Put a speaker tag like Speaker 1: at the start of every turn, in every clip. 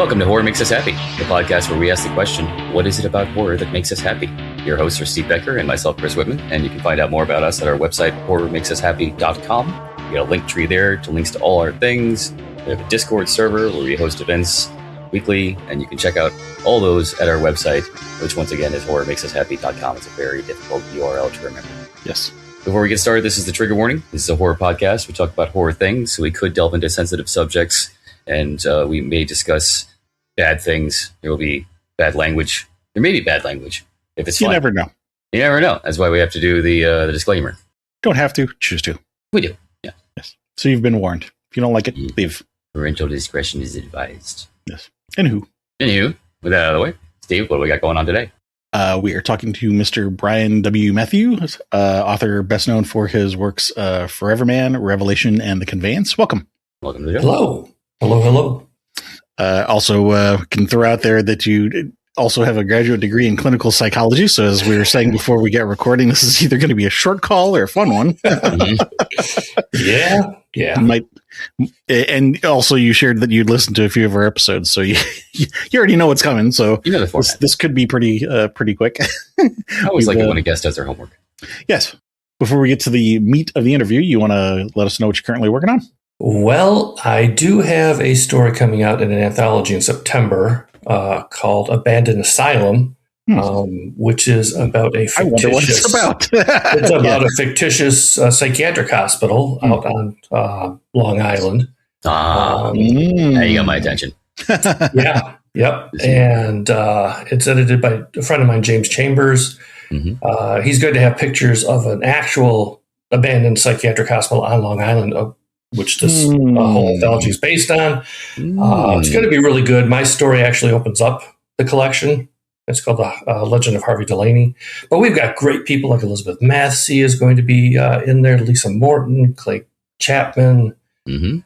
Speaker 1: Welcome to Horror Makes Us Happy, the podcast where we ask the question, what is it about horror that makes us happy? Your hosts are Steve Becker and myself, Chris Whitman, and you can find out more about us at our website, horrormakesushappy.com. We got a link tree there to links to all our things. We have a Discord server where we host events weekly, and you can check out all those at our website, which once again is horrormakesushappy.com. It's a very difficult URL to remember.
Speaker 2: Yes.
Speaker 1: Before we get started, this is the trigger warning. This is a horror podcast. We talk about horror things, so we could delve into sensitive subjects, and we may discuss bad things. There will be bad language. There may be bad language. If it's
Speaker 2: You
Speaker 1: fun.
Speaker 2: never know.
Speaker 1: You never know. That's why we have to do the disclaimer.
Speaker 2: Don't have to, choose to.
Speaker 1: We do. Yeah.
Speaker 2: Yes. So you've been warned. If you don't like it, leave.
Speaker 1: Parental discretion is advised.
Speaker 2: Yes. Anywho,
Speaker 1: with that out of the way, Steve, what do we got going on today?
Speaker 2: we are talking to Mr. Brian W. Matthews, author best known for his works Forever Man, Revelation, and The Conveyance. Welcome.
Speaker 1: Welcome to the show.
Speaker 3: Hello. Hello.
Speaker 2: Also, can throw out there that you also have a graduate degree in clinical psychology. So as we were saying before we get recording, this is either going to be a short call or a fun one.
Speaker 3: Yeah.
Speaker 2: And also you shared that you'd listened to a few of our episodes, so you already know what's coming. So
Speaker 1: You know the format.
Speaker 2: this could be pretty quick.
Speaker 1: I always like it when a guest does their homework.
Speaker 2: Yes. Before we get to the meat of the interview, you want to let us know what you're currently working on?
Speaker 3: Well, I do have a story coming out in an anthology in September called Abandoned Asylum, which is about a fictitious...
Speaker 2: I wonder what it's about.
Speaker 3: It's about a fictitious psychiatric hospital out on Long Island.
Speaker 1: Now you got my attention.
Speaker 3: Yeah. Yep. And it's edited by a friend of mine, James Chambers.
Speaker 1: Mm-hmm.
Speaker 3: He's going to have pictures of an actual abandoned psychiatric hospital on Long Island, which this whole anthology is based on. It's going to be really good. My story actually opens up the collection. It's called The Legend of Harvey Delaney. But we've got great people like Elizabeth Massey is going to be in there, Lisa Morton, Clay Chapman.
Speaker 1: Mm-hmm.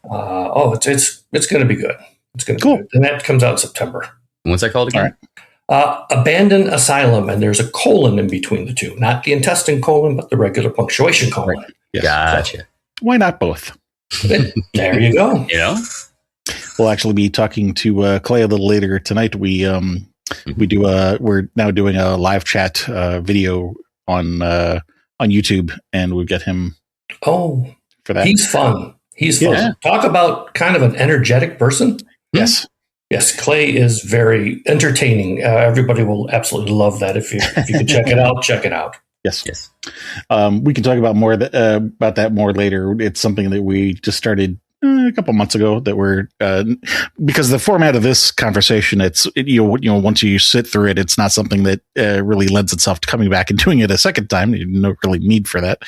Speaker 3: It's going to be good. It's going to
Speaker 2: Cool.
Speaker 3: be good. And that comes out in September.
Speaker 1: What's that called again?
Speaker 3: Abandoned Asylum, and there's a colon in between the two. Not the intestine colon, but the regular punctuation colon.
Speaker 2: Right. Yes.
Speaker 1: Gotcha.
Speaker 2: Why not both?
Speaker 3: There you go.
Speaker 1: You know?
Speaker 2: We'll actually be talking to Clay a little later tonight. We're now doing a live chat video on YouTube, and we'll get him
Speaker 3: Oh,
Speaker 2: for that.
Speaker 3: he's fun. He's fun.
Speaker 2: Yeah.
Speaker 3: Talk about kind of an energetic person.
Speaker 2: Yes.
Speaker 3: Yes, Clay is very entertaining. Everybody will absolutely love that. If you can check it out, check it out.
Speaker 2: Yes. We can talk about more about that more later. It's something that we just started a couple months ago that we're because the format of this conversation, it's once you sit through it, it's not something that really lends itself to coming back and doing it a second time. There's no really need for that.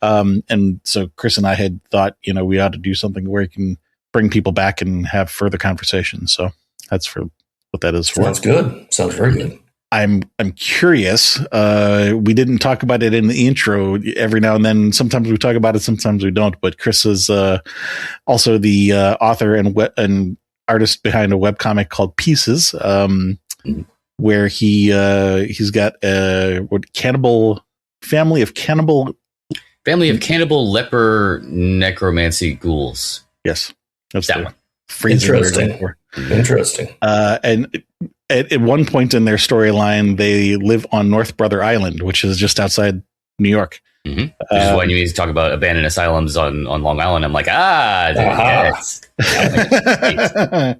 Speaker 2: And so Chris and I had thought, we ought to do something where you can bring people back and have further conversations. So that's for what that is for.
Speaker 3: Sounds good. Sounds very good.
Speaker 2: I'm curious. We didn't talk about it in the intro. Every now and then, sometimes we talk about it, sometimes we don't. But Chris is also the author and artist behind a webcomic called Pieces, where he's got family of cannibal
Speaker 1: leper necromancy ghouls.
Speaker 2: Yes, that's
Speaker 1: That
Speaker 2: the
Speaker 1: one.
Speaker 2: phrase we're
Speaker 3: Interesting.
Speaker 2: looking for.
Speaker 3: Interesting.
Speaker 2: And at one point in their storyline, they live on North Brother Island, which is just outside New York.
Speaker 1: Mm-hmm. Which is why you need to talk about abandoned asylums on Long Island. I'm like, yes. I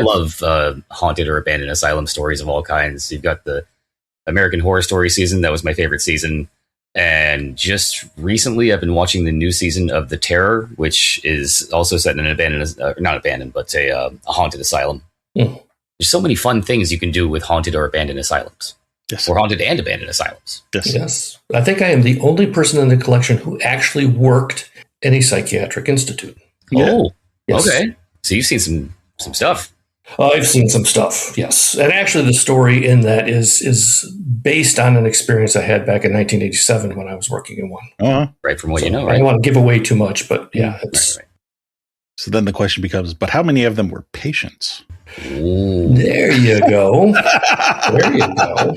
Speaker 1: love haunted or abandoned asylum stories of all kinds. You've got the American Horror Story season. That was my favorite season. And just recently, I've been watching the new season of The Terror, which is also set in an not abandoned, but a haunted asylum.
Speaker 3: Mm.
Speaker 1: There's so many fun things you can do with haunted or abandoned asylums.
Speaker 2: Yes.
Speaker 1: Or haunted and abandoned asylums.
Speaker 3: Yes. I think I am the only person in the collection who actually worked in a psychiatric institute.
Speaker 2: Yeah.
Speaker 1: Oh,
Speaker 3: Yes.
Speaker 1: okay. So you've seen some stuff.
Speaker 3: I've seen some stuff, yes. And actually the story in that is based on an experience I had back in 1987 when I was working in one.
Speaker 1: Right from what
Speaker 3: So
Speaker 1: you know,
Speaker 3: I
Speaker 1: right?
Speaker 3: don't want to give away too much, but yeah. It's,
Speaker 1: Right.
Speaker 2: So then the question becomes, but how many of them were patients?
Speaker 1: Ooh.
Speaker 3: There you go. There you go.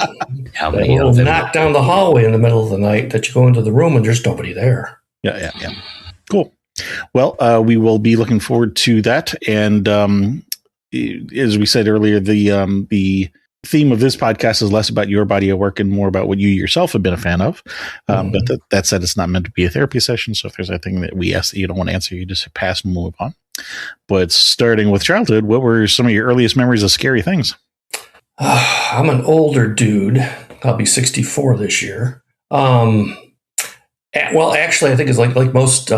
Speaker 1: How
Speaker 3: That
Speaker 1: many
Speaker 3: little
Speaker 1: of them?
Speaker 3: knock down the hallway in the middle of the night that you go into the room and there's nobody there.
Speaker 2: Yeah. Cool. Well, we will be looking forward to that. And as we said earlier, the theme of this podcast is less about your body of work and more about what you yourself have been a fan of. But that said, it's not meant to be a therapy session. So if there's anything that we ask that you don't want to answer, you just pass and move on. But starting with childhood, what were some of your earliest memories of scary things?
Speaker 3: I'm an older dude. I'll be 64 this year. Well, actually, I think it's like most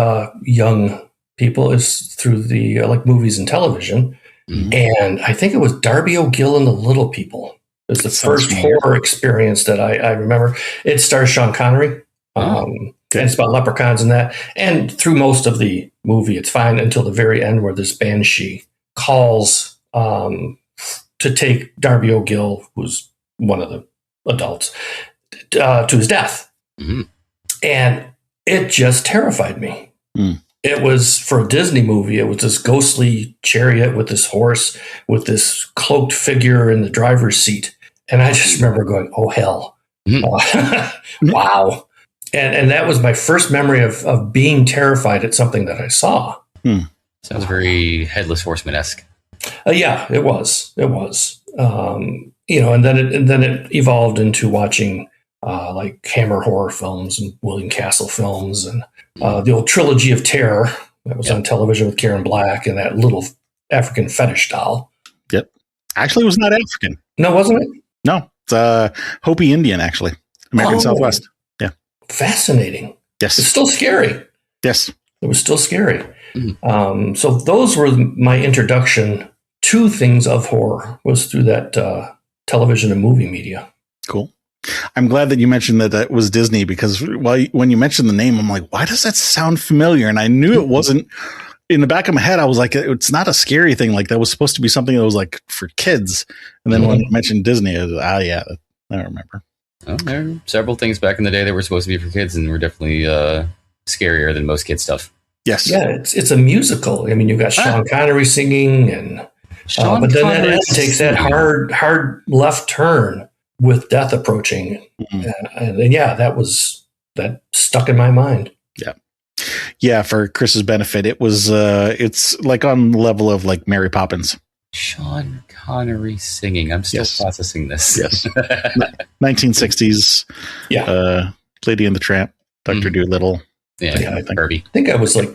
Speaker 3: young people is through the like movies and television. And I think it was Darby O'Gill and the Little People. It was the first horror experience that I remember. It stars Sean Connery. And it's about leprechauns and that. And through most of the movie, it's fine until the very end where this banshee calls to take Darby O'Gill, who's one of the adults, to his death. And it just terrified me. It was, for a Disney movie, it was this ghostly chariot with this horse, with this cloaked figure in the driver's seat. And I just remember going, oh, hell. Wow. And that was my first memory of being terrified at something that I saw.
Speaker 1: Sounds very Headless Horseman-esque.
Speaker 3: Yeah, it was. It was. And then it evolved into watching like Hammer horror films and William Castle films and the old Trilogy of Terror that was on television with Karen Black and that little African fetish doll.
Speaker 2: Yep. Actually, it was not African.
Speaker 3: No, wasn't it?
Speaker 2: No, it's Hopi Indian, actually. American Southwest. Yeah.
Speaker 3: Fascinating.
Speaker 2: Yes.
Speaker 3: It's still scary.
Speaker 2: Yes.
Speaker 3: It was still scary. So those were my introduction to things of horror, was through that television and movie media.
Speaker 2: Cool. I'm glad that you mentioned that was Disney, because when you mentioned the name, I'm like, why does that sound familiar? And I knew it wasn't. In the back of my head, I was like, it's not a scary thing. Like, that was supposed to be something that was like for kids. And then when you mentioned Disney, I was I remember.
Speaker 1: Well, there are several things back in the day that were supposed to be for kids and were definitely scarier than most kid stuff.
Speaker 2: Yes.
Speaker 3: Yeah, it's a musical. I mean, you've got Sean Connery singing, and but then that end takes that hard left turn with death approaching. And yeah, that stuck in my mind.
Speaker 2: Yeah, for Chris's benefit, it was it's like on the level of like Mary Poppins.
Speaker 1: Sean Connery singing. I'm still processing this.
Speaker 2: Yes. 1960s.
Speaker 3: Yeah.
Speaker 2: Lady and the Tramp, Dr. Dolittle.
Speaker 1: Yeah,
Speaker 2: I think.
Speaker 1: Herbie.
Speaker 3: I think I was like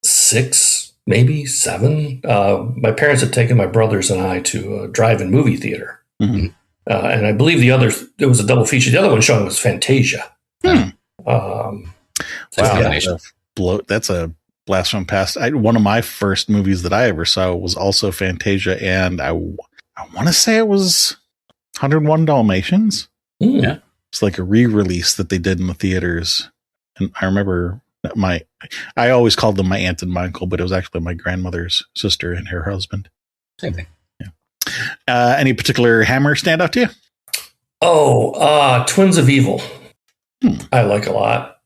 Speaker 3: 6, maybe 7. My parents had taken my brothers and I to a drive-in movie theater. And I believe it was a double feature. The other one showing was Fantasia.
Speaker 2: Wow, that's a blast from past. One of my first movies that I ever saw was also Fantasia, and I want to say it was 101 Dalmatians.
Speaker 1: Yeah,
Speaker 2: it's like a re-release that they did in the theaters, and I remember I always called them my aunt and my uncle, but it was actually my grandmother's sister and her husband.
Speaker 1: Same thing.
Speaker 2: Yeah. Any particular Hammer stand out to you?
Speaker 3: Oh, Twins of Evil. I like a lot.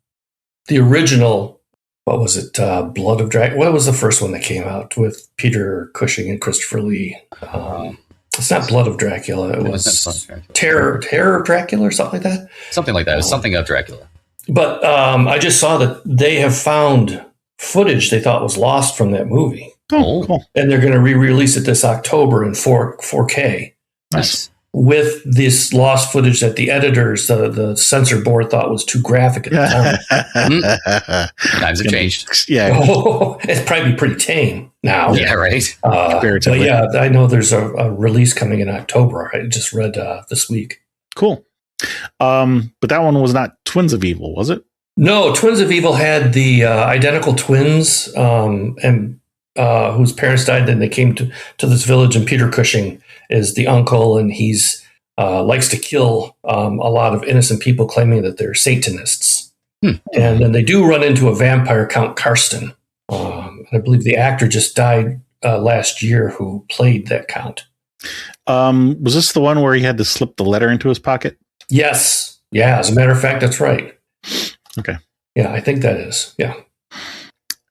Speaker 3: The original. What was it? Blood of Dracula. What was the first one that came out with Peter Cushing and Christopher Lee? It's not Blood of Dracula. It was Terror of Dracula or something like that.
Speaker 1: Something like that. It was something of Dracula. But
Speaker 3: I just saw that they have found footage they thought was lost from that movie.
Speaker 2: Oh, cool.
Speaker 3: And they're going to re-release it this October in 4K.
Speaker 1: Nice.
Speaker 3: With this lost footage that the editors, the censor board, thought was too graphic at the time.
Speaker 1: Times have changed.
Speaker 2: Yeah.
Speaker 3: It'd probably be pretty tame now.
Speaker 1: Yeah, right.
Speaker 3: But yeah, I know there's a release coming in October. I just read this week.
Speaker 2: Cool. But that one was not Twins of Evil, was it?
Speaker 3: No, Twins of Evil had the identical twins and whose parents died. Then they came to this village, and Peter Cushing is the uncle, and he's likes to kill a lot of innocent people, claiming that they're Satanists. And then they do run into a vampire, Count Karsten. And I believe the actor just died last year who played that Count.
Speaker 2: Was this the one where he had to slip the letter into his pocket?
Speaker 3: Yes. Yeah, as a matter of fact, that's right.
Speaker 2: Okay.
Speaker 3: Yeah, I think that is. Yeah.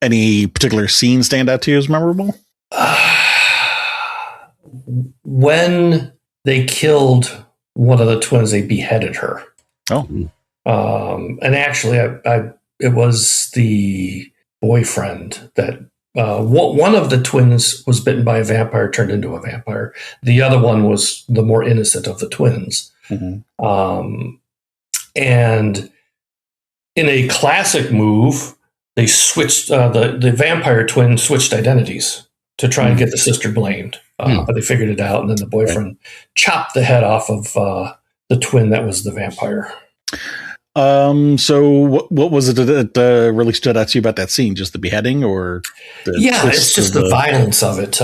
Speaker 2: Any particular scene stand out to you as memorable?
Speaker 3: When they killed one of the twins, they beheaded her.
Speaker 2: Oh.
Speaker 3: And actually, it was the boyfriend that one of the twins was bitten by a vampire, turned into a vampire. The other one was the more innocent of the twins. Mm-hmm. And in a classic move, they switched, the vampire twin switched identities to try and get the sister blamed. But they figured it out, and then the boyfriend chopped the head off of the twin that was the vampire.
Speaker 2: So what was it that really stood out to you about that scene? Just the beheading, or
Speaker 3: it's just the violence of it.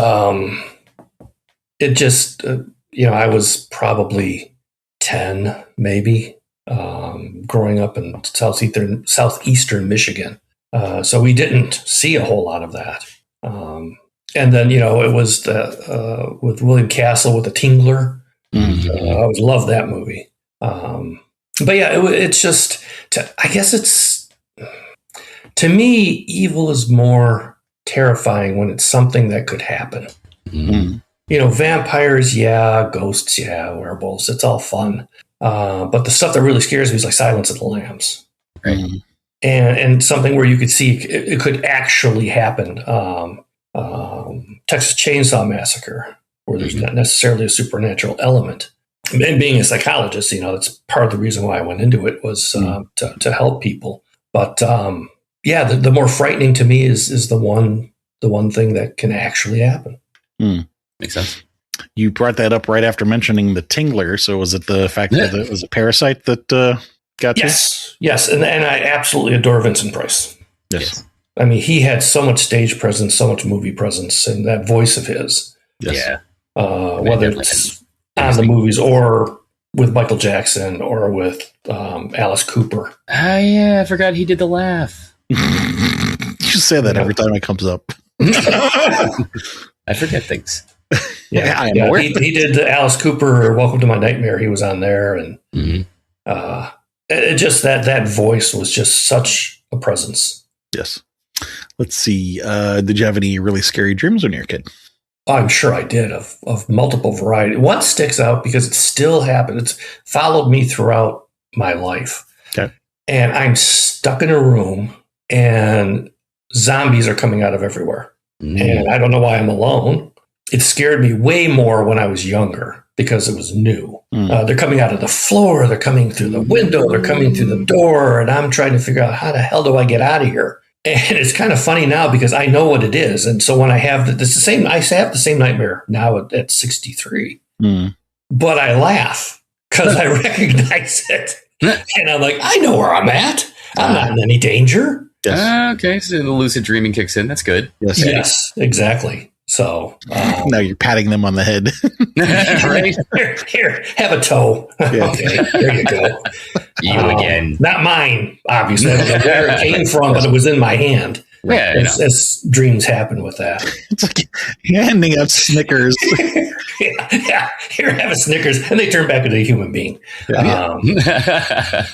Speaker 3: It just, I was probably 10, maybe, growing up in southeastern Michigan. So we didn't see a whole lot of that. And then, it was with William Castle with the Tingler. Mm-hmm. I always loved that movie. But yeah, it's just, I guess it's, to me, evil is more terrifying when it's something that could happen. Mm-hmm. Vampires, ghosts, werewolves, it's all fun. But the stuff that really scares me is like Silence of the Lambs. Right. Mm-hmm. And something where you could see it could actually happen. Texas Chainsaw Massacre, where there's not necessarily a supernatural element. And being a psychologist, that's part of the reason why I went into it was to help people. But the more frightening to me is the one thing that can actually happen.
Speaker 1: Makes sense.
Speaker 2: You brought that up right after mentioning the Tingler. So was it the fact that it was a parasite that got you?
Speaker 3: Yes, and I absolutely adore Vincent Price.
Speaker 2: Yes.
Speaker 3: I mean, he had so much stage presence, so much movie presence, and that voice of his.
Speaker 2: Yes.
Speaker 3: Yeah. Whether it's on the movies or with Michael Jackson or with Alice Cooper.
Speaker 1: I forgot he did the laugh.
Speaker 2: You say that every time it comes up.
Speaker 1: I forget things.
Speaker 3: I am aware. He did Alice Cooper, Welcome to My Nightmare. He was on there. And it just that voice was just such a presence.
Speaker 2: Yes. Let's see. Did you have any really scary dreams when you were a kid?
Speaker 3: I'm sure I did, of multiple variety. One sticks out because it still happened. It's followed me throughout my life.
Speaker 2: Okay.
Speaker 3: And I'm stuck in a room and zombies are coming out of everywhere. And I don't know why I'm alone. It scared me way more when I was younger because it was new. They're coming out of the floor. They're coming through the window. They're coming through the door. And I'm trying to figure out how the hell do I get out of here? And it's kind of funny now because I know what it is. And so when I have I have the same nightmare now at 63, but I laugh because I recognize it. And I'm like, I know where I'm at. I'm not in any danger.
Speaker 1: Yes. Okay. So the lucid dreaming kicks in. That's good.
Speaker 3: Yes, exactly. So
Speaker 2: now you're patting them on the head.
Speaker 3: Right? Here, have a toe. Yeah. Okay, there you go.
Speaker 1: You again.
Speaker 3: Not mine, obviously. I don't know where it came from, but it was in my hand.
Speaker 1: Yeah,
Speaker 3: as dreams happen with that.
Speaker 2: It's like handing out Snickers.
Speaker 3: yeah, here, have a Snickers, and they turn back into a human being.
Speaker 2: Yeah.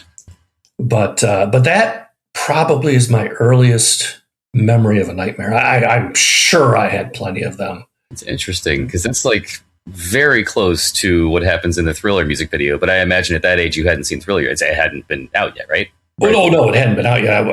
Speaker 3: But that probably is my earliest memory of a nightmare. I'm sure I had plenty of them.
Speaker 1: It's interesting because that's like very close to what happens in the Thriller music video. But I imagine at that age you hadn't seen Thriller. It hadn't been out yet, right?
Speaker 3: Oh, no, it hadn't been out yet.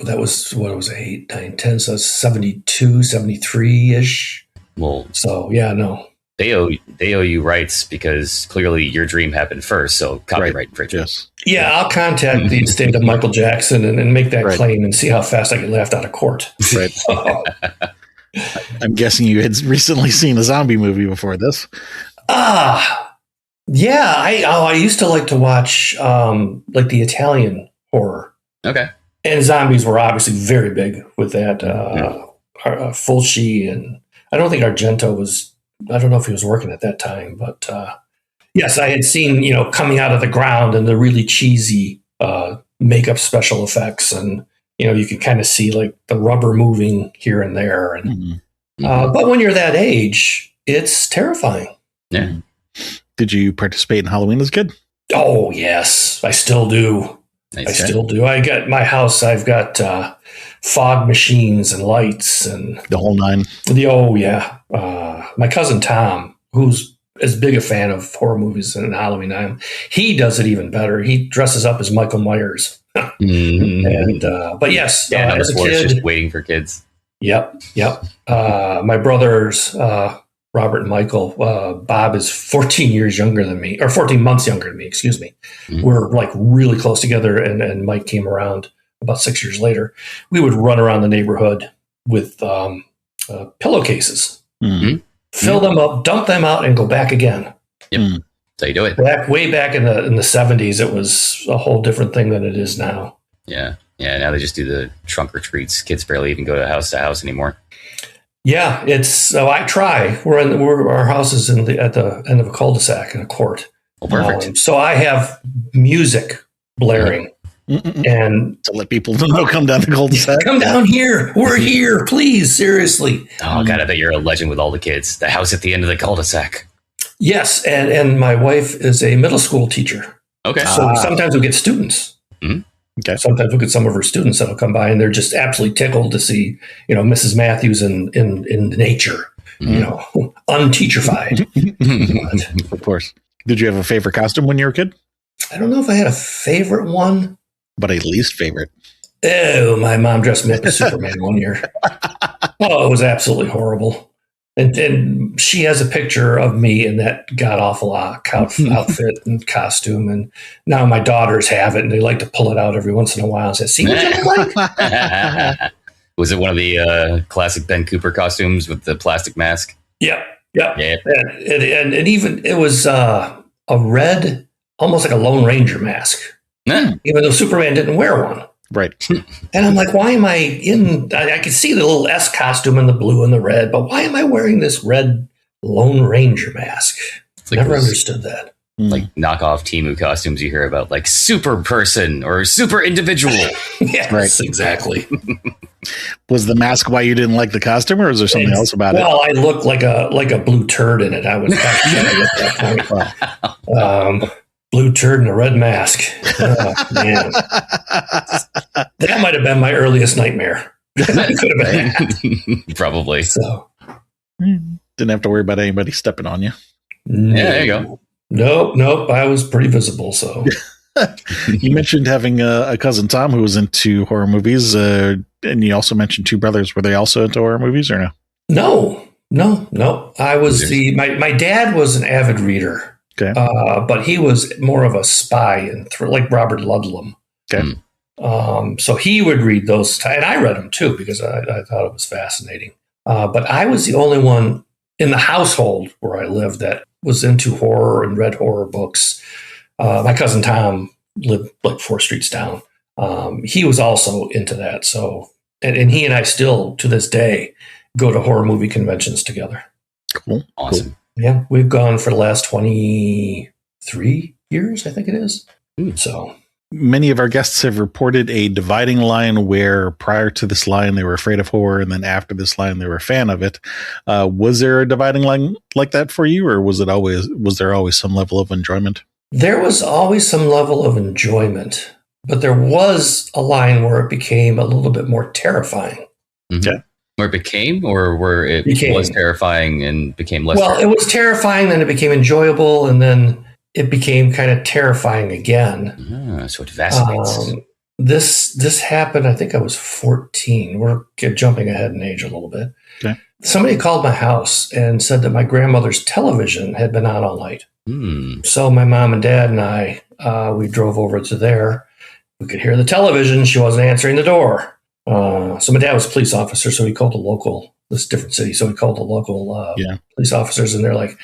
Speaker 3: That was, what was it, 8, 9, 10, so 72, 73-ish.
Speaker 1: Well,
Speaker 3: so, yeah, no.
Speaker 1: They owe you rights because clearly your dream happened first, so copyright infringement.
Speaker 2: Yes.
Speaker 3: Yeah, I'll contact the estate of Michael Jackson and make that claim and see how fast I get laughed out of court.
Speaker 2: Right. I'm guessing you had recently seen a zombie movie before this.
Speaker 3: Yeah. I used to like to watch like the Italian horror.
Speaker 1: Okay.
Speaker 3: And zombies were obviously very big with that. Fulci, and I don't think Argento was. I don't know if he was working at that time, but yes, I had seen, coming out of the ground and the really cheesy makeup special effects. And, you could kind of see like the rubber moving here and there. And but when you're that age, it's terrifying.
Speaker 1: Yeah.
Speaker 2: Did you participate in Halloween as a kid?
Speaker 3: Oh, yes, I still do. I still do. I got my house. I've got fog machines and lights and
Speaker 2: the whole nine.
Speaker 3: My cousin Tom, who's as big a fan of horror movies and Halloween, he does it even better. He dresses up as Michael Myers. And but yes, as a kid,
Speaker 1: just waiting for kids.
Speaker 3: Yep. My brothers, Robert and Michael, Bob is 14 years younger than me, or 14 months younger than me, excuse me. Mm-hmm. We're like really close together, and Mike came around about 6 years later. We would run around the neighborhood with pillowcases, fill them up, dump them out, and go back again.
Speaker 1: Yep. So you do it.
Speaker 3: Way back in the 70s, it was a whole different thing than it is now.
Speaker 1: Yeah. Now they just do the trunk or treats. Kids barely even go to house anymore.
Speaker 3: Yeah, I try. Our house is at the end of a cul-de-sac in a court.
Speaker 1: Oh, perfect.
Speaker 3: So I have music blaring, and
Speaker 2: to let people know, come down the cul-de-sac.
Speaker 3: Come down here. We're here, please. Seriously.
Speaker 1: Oh God, I bet you're a legend with all the kids. The house at the end of the cul-de-sac.
Speaker 3: Yes, and my wife is a middle school teacher.
Speaker 1: Okay.
Speaker 3: So sometimes we get students.
Speaker 2: Mm-hmm. Okay.
Speaker 3: Sometimes we'll get some of her students that'll come by, and they're just absolutely tickled to see, Mrs. Matthews in nature, unteacherified.
Speaker 2: Of course. Did you have a favorite costume when you were a kid?
Speaker 3: I don't know if I had a favorite one.
Speaker 2: But a least favorite?
Speaker 3: Oh, my mom dressed me up as Superman one year. Oh, it was absolutely horrible. And she has a picture of me in that god-awful outfit and costume. And now my daughters have it, and they like to pull it out every once in a while and say, see what you look like?
Speaker 1: Was it one of the classic Ben Cooper costumes with the plastic mask?
Speaker 3: Yeah. And even it was a red, almost like a Lone Ranger mask, even though Superman didn't wear one.
Speaker 2: Right.
Speaker 3: And I'm like, why am I I could see the little S costume in the blue and the red, but why am I wearing this red Lone Ranger mask? Never understood that.
Speaker 1: Like knockoff Temu costumes you hear about, like super person or super individual.
Speaker 3: Yes,
Speaker 2: right.
Speaker 3: Exactly.
Speaker 2: Was the mask why you didn't like the costume, or was there something else about it?
Speaker 3: Well, I looked like a blue turd in it. I was kind of at that point. Blue turd and a red mask. Oh, man. That might have been my earliest nightmare. That could have been that.
Speaker 1: Probably.
Speaker 3: So
Speaker 2: didn't have to worry about anybody stepping on you.
Speaker 1: No. Yeah, there you go.
Speaker 3: Nope. I was pretty visible. So
Speaker 2: you mentioned having a cousin Tom who was into horror movies, and you also mentioned two brothers. Were they also into horror movies or no? No. I was my dad was an avid reader. Okay.
Speaker 3: But he was more of a spy and like Robert Ludlum.
Speaker 2: Okay.
Speaker 3: So he would read those, and I read them too because I thought it was fascinating. But I was the only one in the household where I lived that was into horror and read horror books. My cousin Tom lived like 4 streets down. He was also into that. So, and he and I still to this day go to horror movie conventions together.
Speaker 2: Cool.
Speaker 1: Awesome.
Speaker 2: Cool.
Speaker 3: Yeah, we've gone for the last 23 years, I think it is. So
Speaker 2: many of our guests have reported a dividing line where prior to this line, they were afraid of horror. And then after this line, they were a fan of it. Was there a dividing line like that for you? Or was there always some level of enjoyment?
Speaker 3: There was always some level of enjoyment, but there was a line where it became a little bit more terrifying.
Speaker 2: Okay.
Speaker 1: Where it became, or where it was terrifying and became less?
Speaker 3: Well, it was terrifying, then it became enjoyable, and then it became kind of terrifying again.
Speaker 1: So it vacillates.
Speaker 3: This happened, I think I was 14. We're jumping ahead in age a little bit.
Speaker 2: Okay.
Speaker 3: Somebody called my house and said that my grandmother's television had been on all night. So my mom and dad and I, we drove over to there. We could hear the television. She wasn't answering the door. So my dad was a police officer, so he called this different city. So he called the local police officers, and they're like,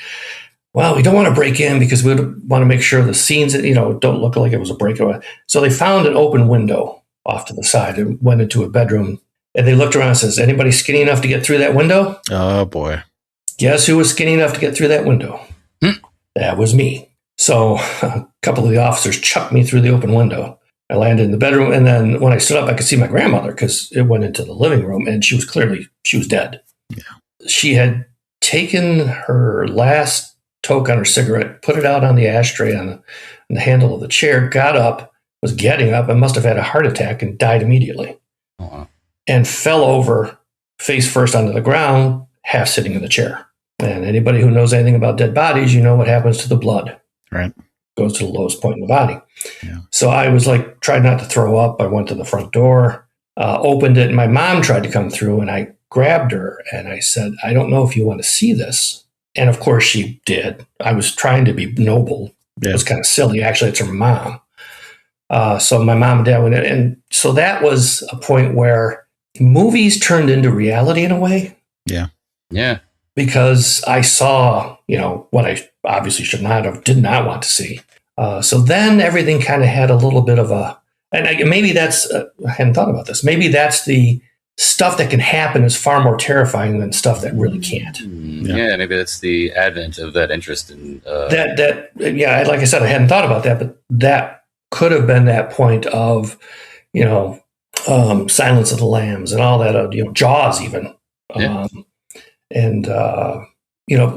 Speaker 3: well, we don't want to break in because we want to make sure the scenes, don't look like it was a breakaway. So they found an open window off to the side and went into a bedroom, and they looked around and says, anybody skinny enough to get through that window?
Speaker 2: Oh boy.
Speaker 3: Guess who was skinny enough to get through that window? That was me. So a couple of the officers chucked me through the open window. I landed in the bedroom, and then when I stood up, I could see my grandmother because it went into the living room, and she was dead. Yeah. She had taken her last toke on her cigarette, put it out on the ashtray on the handle of the chair, got up, was getting up, and must have had a heart attack and died immediately. And fell over face first onto the ground, half sitting in the chair. And anybody who knows anything about dead bodies, you know what happens to the blood.
Speaker 2: Right.
Speaker 3: Goes to the lowest point in the body.
Speaker 2: Yeah.
Speaker 3: So I was tried not to throw up. I went to the front door, opened it, and my mom tried to come through, and I grabbed her and I said, I don't know if you want to see this. And of course she did. I was trying to be noble.
Speaker 2: Yeah.
Speaker 3: It was kind of silly. Actually, it's her mom. So my mom and dad went in. And so that was a point where movies turned into reality in a way.
Speaker 2: Yeah.
Speaker 1: Yeah.
Speaker 3: Because I saw, what I obviously did not want to see. So then everything kind of had a little bit of maybe that's, I hadn't thought about this. Maybe that's the stuff that can happen is far more terrifying than stuff that really can't.
Speaker 1: Yeah, maybe that's the advent of that interest in
Speaker 3: like I said, I hadn't thought about that, but that could have been that point of, Silence of the Lambs and all that, Jaws even.
Speaker 1: Yeah.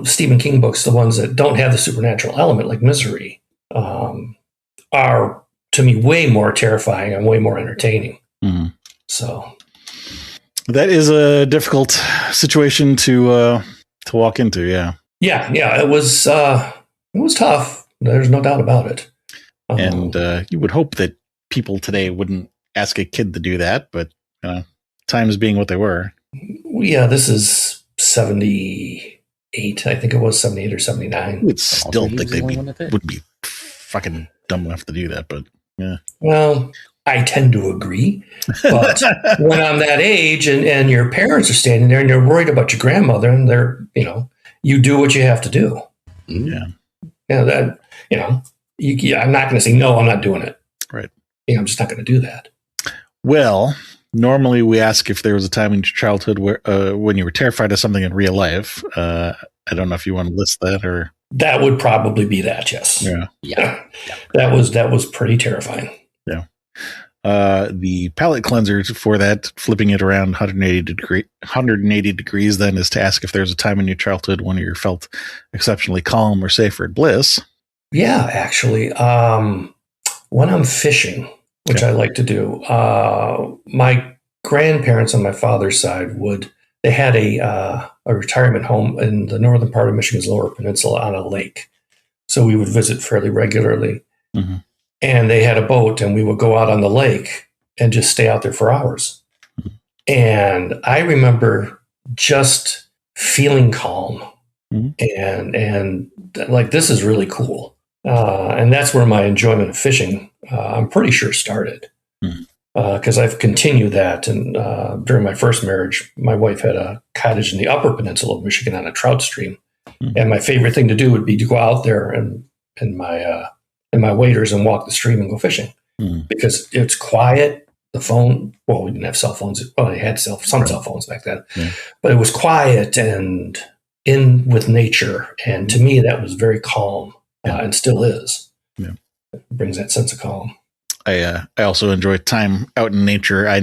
Speaker 3: Stephen King books, the ones that don't have the supernatural element, like Misery, are to me way more terrifying and way more entertaining.
Speaker 2: Mm-hmm.
Speaker 3: So
Speaker 2: that is a difficult situation to walk into. Yeah.
Speaker 3: It was tough. There's no doubt about it.
Speaker 2: And you would hope that people today wouldn't ask a kid to do that, but times being what they were.
Speaker 3: Yeah, this is 78. I think it was 78 or 79.
Speaker 2: I would still think they would be fucking dumb enough to do that, but yeah.
Speaker 3: Well, I tend to agree. But when I'm that age and your parents are standing there and you're worried about your grandmother and they're, you do what you have to do.
Speaker 2: Yeah.
Speaker 3: I'm not going to say, no, I'm not doing it.
Speaker 2: Right.
Speaker 3: I'm just not going to do that.
Speaker 2: Well, normally we ask if there was a time in your childhood where when you were terrified of something in real life. I don't know if you want to list that or.
Speaker 3: That would probably be that. Yes.
Speaker 1: Yeah.
Speaker 3: That was pretty terrifying.
Speaker 2: Yeah. The palate cleanser for that, flipping it around 180 degrees, then is to ask if there's a time in your childhood when you felt exceptionally calm or safe or at bliss. Yeah,
Speaker 3: actually, when I'm fishing, which I like to do, my grandparents on my father's side they had a retirement home in the northern part of Michigan's Lower Peninsula on a lake. So we would visit fairly regularly.
Speaker 2: Mm-hmm.
Speaker 3: And they had a boat and we would go out on the lake and just stay out there for hours. Mm-hmm. And I remember just feeling calm and like, this is really cool. And that's where my enjoyment of fishing, I'm pretty sure started. Because I've continued that. And during my first marriage, my wife had a cottage in the upper peninsula of Michigan on a trout stream. Mm-hmm. And my favorite thing to do would be to go out there and my waders and walk the stream and go fishing because it's quiet. The phone, well, we didn't have cell phones. Well, they had some cell phones back then, but it was quiet and in with nature. And to me, that was very calm and still is. Yeah. It brings that sense of calm.
Speaker 2: I also enjoy time out in nature. I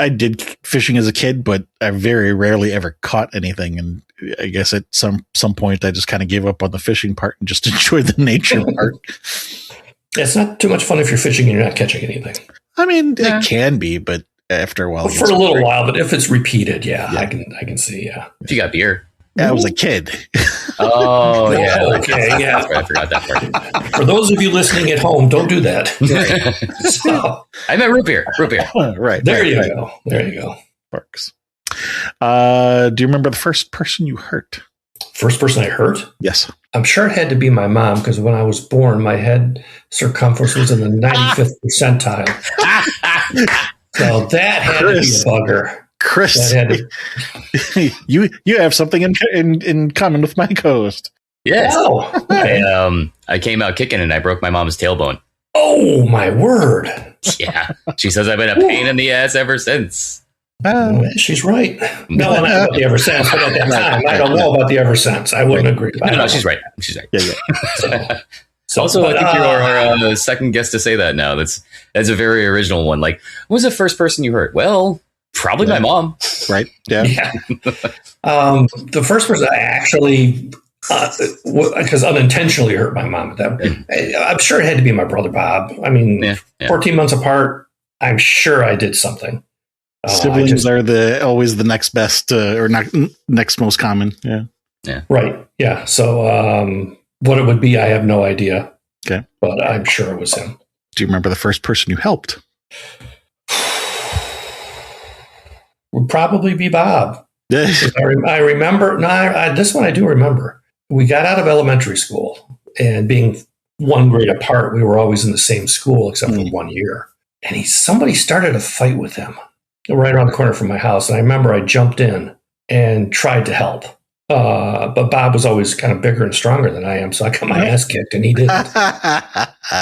Speaker 2: did fishing as a kid, but I very rarely ever caught anything. And I guess at some point I just kind of gave up on the fishing part and just enjoyed the nature part.
Speaker 3: It's not too much fun if you're fishing and you're not catching anything.
Speaker 2: I mean, it can be, but after a while,
Speaker 3: for a little while. But if it's repeated, I can see. Yeah,
Speaker 1: if you got beer.
Speaker 2: I was a kid.
Speaker 1: Oh, yeah.
Speaker 3: Okay, yeah.
Speaker 1: I forgot that part.
Speaker 3: For those of you listening at home, don't do that.
Speaker 1: Right. So, I meant root beer.
Speaker 2: Right.
Speaker 3: There you go. There you go.
Speaker 2: Works. Do you remember the first person you hurt?
Speaker 3: First person I hurt?
Speaker 2: Yes.
Speaker 3: I'm sure it had to be my mom because when I was born, my head circumference was in the 95th percentile. So that had to be a bugger.
Speaker 2: Chris, you have something in common with my co-host.
Speaker 1: Yes. Oh, I came out kicking and I broke my mom's tailbone.
Speaker 3: Oh, my word.
Speaker 1: Yeah. She says I've been a pain in the ass ever since.
Speaker 3: She's right. No, not about the ever since, but at that time, I don't know about the ever since. I wouldn't agree.
Speaker 1: No, she's right. She's right.
Speaker 2: Yeah.
Speaker 1: I think you're our second guest to say that now. That's a very original one. Like, what was the first person you hurt? Well, probably my mom.
Speaker 2: Right. Yeah.
Speaker 3: The first person I actually, because unintentionally hurt my mom at that. I'm sure it had to be my brother Bob. I mean, 14 months apart, I'm sure I did something.
Speaker 2: Siblings are always the next best or next most common. Yeah.
Speaker 3: Yeah. Right. Yeah. So what it would be, I have no idea.
Speaker 2: Okay.
Speaker 3: But I'm sure it was him.
Speaker 2: Do you remember the first person you helped?
Speaker 3: would probably be Bob.
Speaker 2: Yeah.
Speaker 3: I remember, this one I do remember. We got out of elementary school, and being one grade apart, we were always in the same school except for 1 year. And somebody started a fight with him right around the corner from my house. And I remember I jumped in and tried to help. But Bob was always kind of bigger and stronger than I am. So I got my ass kicked and he didn't.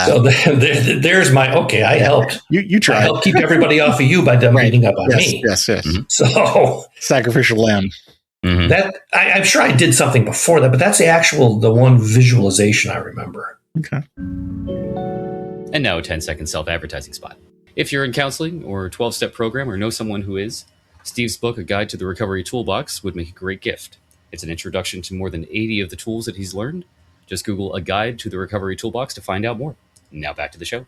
Speaker 3: So there's my, okay, I helped.
Speaker 2: You tried.
Speaker 3: I helped keep everybody off of you by them beating up on me.
Speaker 2: Yes.
Speaker 1: Mm-hmm.
Speaker 3: So
Speaker 2: sacrificial lamb.
Speaker 1: Mm-hmm.
Speaker 3: that I'm sure I did something before that, but that's the one visualization I remember.
Speaker 2: Okay.
Speaker 1: And now a 10-second self-advertising spot. If you're in counseling or a 12-step program or know someone who is, Steve's book, A Guide to the Recovery Toolbox, would make a great gift. It's an introduction to more than 80 of the tools that he's learned. Just Google A Guide to the Recovery Toolbox to find out more. Now back to the show.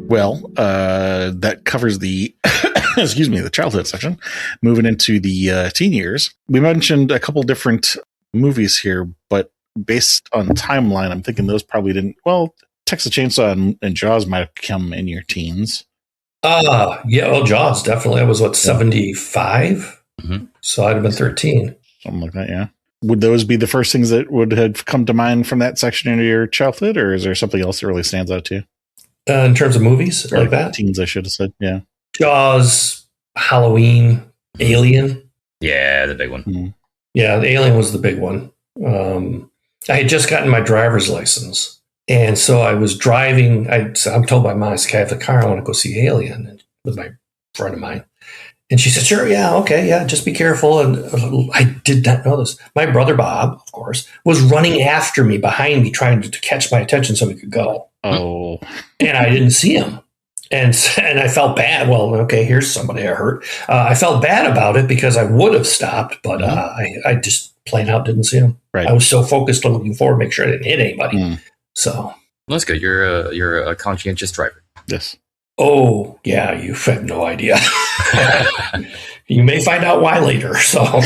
Speaker 2: Well, that covers the, the childhood section. Moving into the teen years. We mentioned a couple different movies here, but based on timeline, I'm thinking those probably didn't. Well, Texas Chainsaw and Jaws might have come in your teens.
Speaker 3: Yeah, well, Jaws, definitely. I was, 75?
Speaker 1: Mm-hmm.
Speaker 3: So I'd have been 13.
Speaker 2: Something like that, yeah. Would those be the first things that would have come to mind from that section of your childhood, or is there something else that really stands out to you?
Speaker 3: In terms of movies, like that?
Speaker 2: Teens, I should have said, yeah.
Speaker 3: Jaws, Halloween, Alien.
Speaker 1: Yeah, the big one.
Speaker 2: Mm-hmm.
Speaker 3: Yeah, the Alien was the big one. I had just gotten my driver's license. And so I was driving. I'm told by mom, I have the car. I want to go see Alien with my friend of mine. And she said, sure, yeah, okay, yeah, just be careful. And I did not know this. My brother, Bob, of course, was running after me, behind me, trying to catch my attention so we could go.
Speaker 2: Oh.
Speaker 3: And I didn't see him. And I felt bad. Well, okay, here's somebody I hurt. I felt bad about it because I would have stopped, but I just plain out didn't see him.
Speaker 2: Right.
Speaker 3: I was so focused on looking forward to make sure I didn't hit anybody.
Speaker 2: Mm.
Speaker 3: So.
Speaker 1: Well, that's good. You're a conscientious driver.
Speaker 2: Yes.
Speaker 3: Oh, yeah, you have no idea. You may find out why later. So,
Speaker 2: All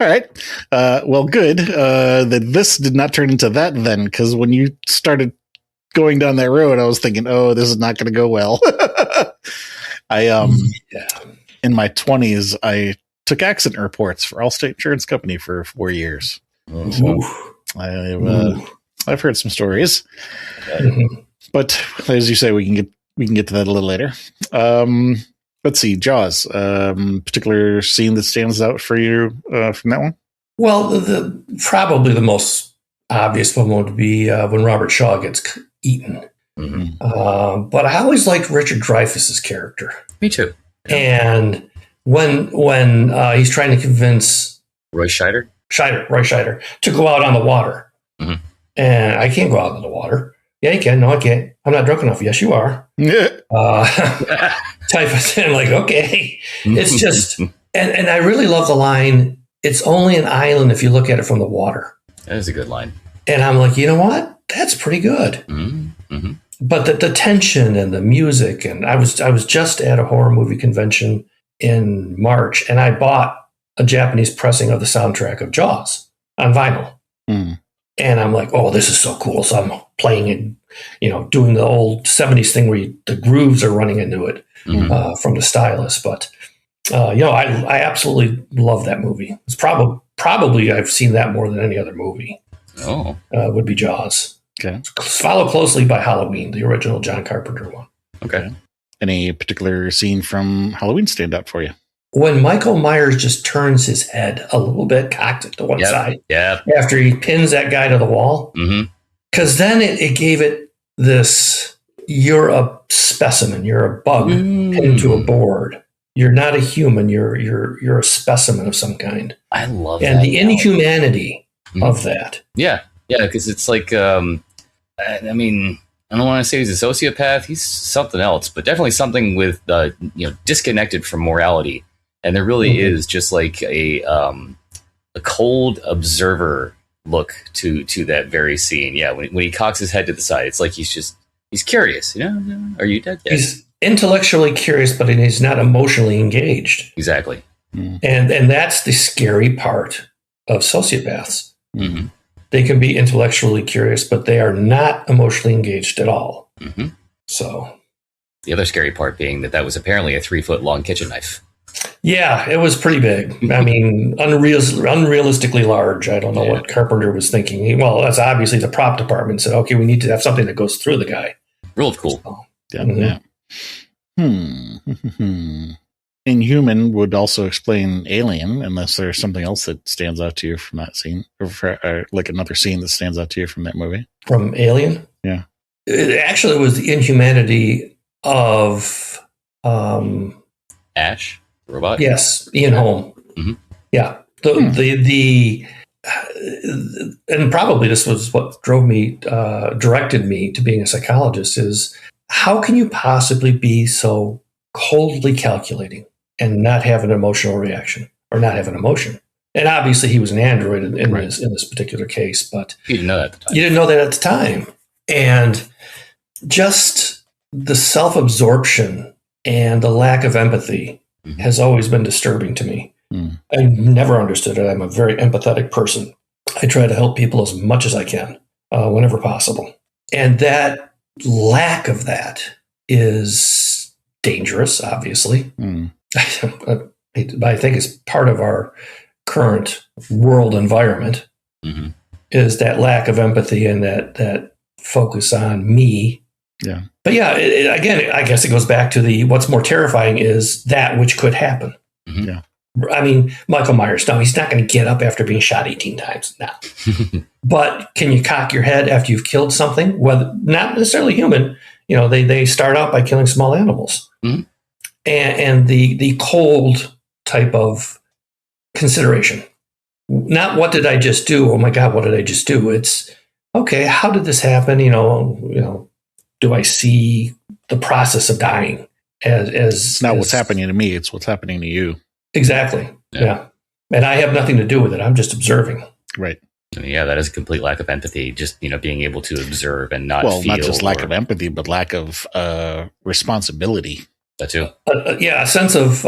Speaker 2: right. Well, good. That this did not turn into that then, because when you started going down that road, I was thinking, oh, this is not going to go well. In my 20s, I took accident reports for Allstate Insurance Company for 4 years. So I've heard some stories.
Speaker 3: Mm-hmm.
Speaker 2: But as you say, we can get to that a little later. Let's see, Jaws. Particular scene that stands out for you from that one?
Speaker 3: Well, probably the most obvious one would be when Robert Shaw gets eaten.
Speaker 1: Mm-hmm.
Speaker 3: But I always liked Richard Dreyfuss's character.
Speaker 1: Me too.
Speaker 3: And when he's trying to convince
Speaker 1: Roy Scheider
Speaker 3: to go out on the water, and I can't go out on the water. Yeah, you can. No, I can't. I'm not drunk enough. Yes, you are. Type of thing. Like, okay. It's just, and I really love the line, it's only an island if you look at it from the water.
Speaker 1: That is a good line.
Speaker 3: And I'm like, you know what? That's pretty good.
Speaker 1: Mm-hmm.
Speaker 3: But the tension and the music, and I was just at a horror movie convention in March, and I bought a Japanese pressing of the soundtrack of Jaws on vinyl.
Speaker 2: Mm.
Speaker 3: And I'm like, oh, this is so cool. So I'm playing it, doing the old 70s thing where the grooves are running into it from the stylus. But, I absolutely love that movie. It's probably I've seen that more than any other movie.
Speaker 1: Oh.
Speaker 3: Would be Jaws.
Speaker 2: Okay.
Speaker 3: It's followed closely by Halloween, the original John Carpenter one.
Speaker 1: Okay.
Speaker 2: Any particular scene from Halloween stand out for you?
Speaker 3: When Michael Myers just turns his head a little bit, cocked it to one side, after he pins that guy to the wall, because then it gave it this: you're a specimen, you're a bug pinned to a board. You're not a human. You're a specimen of some kind.
Speaker 1: I love
Speaker 3: and
Speaker 1: that.
Speaker 3: the inhumanity of that.
Speaker 1: Yeah, because it's like, I mean, I don't want to say he's a sociopath. He's something else, but definitely something with disconnected from morality. And there really is just like a cold observer look to that very scene. Yeah, when he cocks his head to the side, it's like he's curious. Are you dead? Yes.
Speaker 3: He's intellectually curious, but he's not emotionally engaged.
Speaker 1: Exactly.
Speaker 3: And that's the scary part of sociopaths.
Speaker 1: Mm-hmm.
Speaker 3: They can be intellectually curious, but they are not emotionally engaged at all. So,
Speaker 1: The other scary part being that was apparently a 3-foot long kitchen knife.
Speaker 3: Yeah, it was pretty big. I mean, unrealistically large. I don't know what Carpenter was thinking. Well, that's obviously the prop department said, okay, we need to have something that goes through the guy.
Speaker 1: Real cool.
Speaker 3: So,
Speaker 2: Yeah. Inhuman would also explain Alien, unless there's something else that stands out to you from that scene, or like another scene that stands out to you from that movie.
Speaker 3: From Alien?
Speaker 2: Yeah.
Speaker 3: It actually was the inhumanity of
Speaker 1: Ash, robot.
Speaker 3: Yes, Ian Holm.
Speaker 1: Mm-hmm.
Speaker 3: Yeah. The and probably this was what directed me to being a psychologist is how can you possibly be so coldly calculating and not have an emotional reaction or not have an emotion? And obviously he was an android in this particular case, but
Speaker 1: you didn't know that at the time.
Speaker 3: You didn't know that at the time. And just the self-absorption and the lack of empathy has always been disturbing to me. I never understood it. I'm a very empathetic person. I try to help people as much as I can, whenever possible. And that lack of that is dangerous, obviously. But I think it's part of our current world environment is that lack of empathy and that focus on me.
Speaker 2: Yeah.
Speaker 3: But yeah, again, I guess it goes back to what's more terrifying is that which could happen.
Speaker 2: Yeah.
Speaker 3: I mean, Michael Myers, no, he's not going to get up after being shot 18 times now. But can you cock your head after you've killed something? Well, not necessarily human. You know, they start out by killing small animals. And the cold type of consideration. Not what did I just do? Oh my God, what did I just do? It's, okay, how did this happen? You know, do I see the process of dying as
Speaker 2: it's not what's happening to me, it's what's happening to you.
Speaker 3: Exactly. Yeah. And I have nothing to do with it. I'm just observing.
Speaker 2: Right.
Speaker 1: Yeah, that is a complete lack of empathy. Just, being able to observe and not feel.
Speaker 2: Not just lack of empathy, but lack of responsibility.
Speaker 1: That too.
Speaker 3: A sense of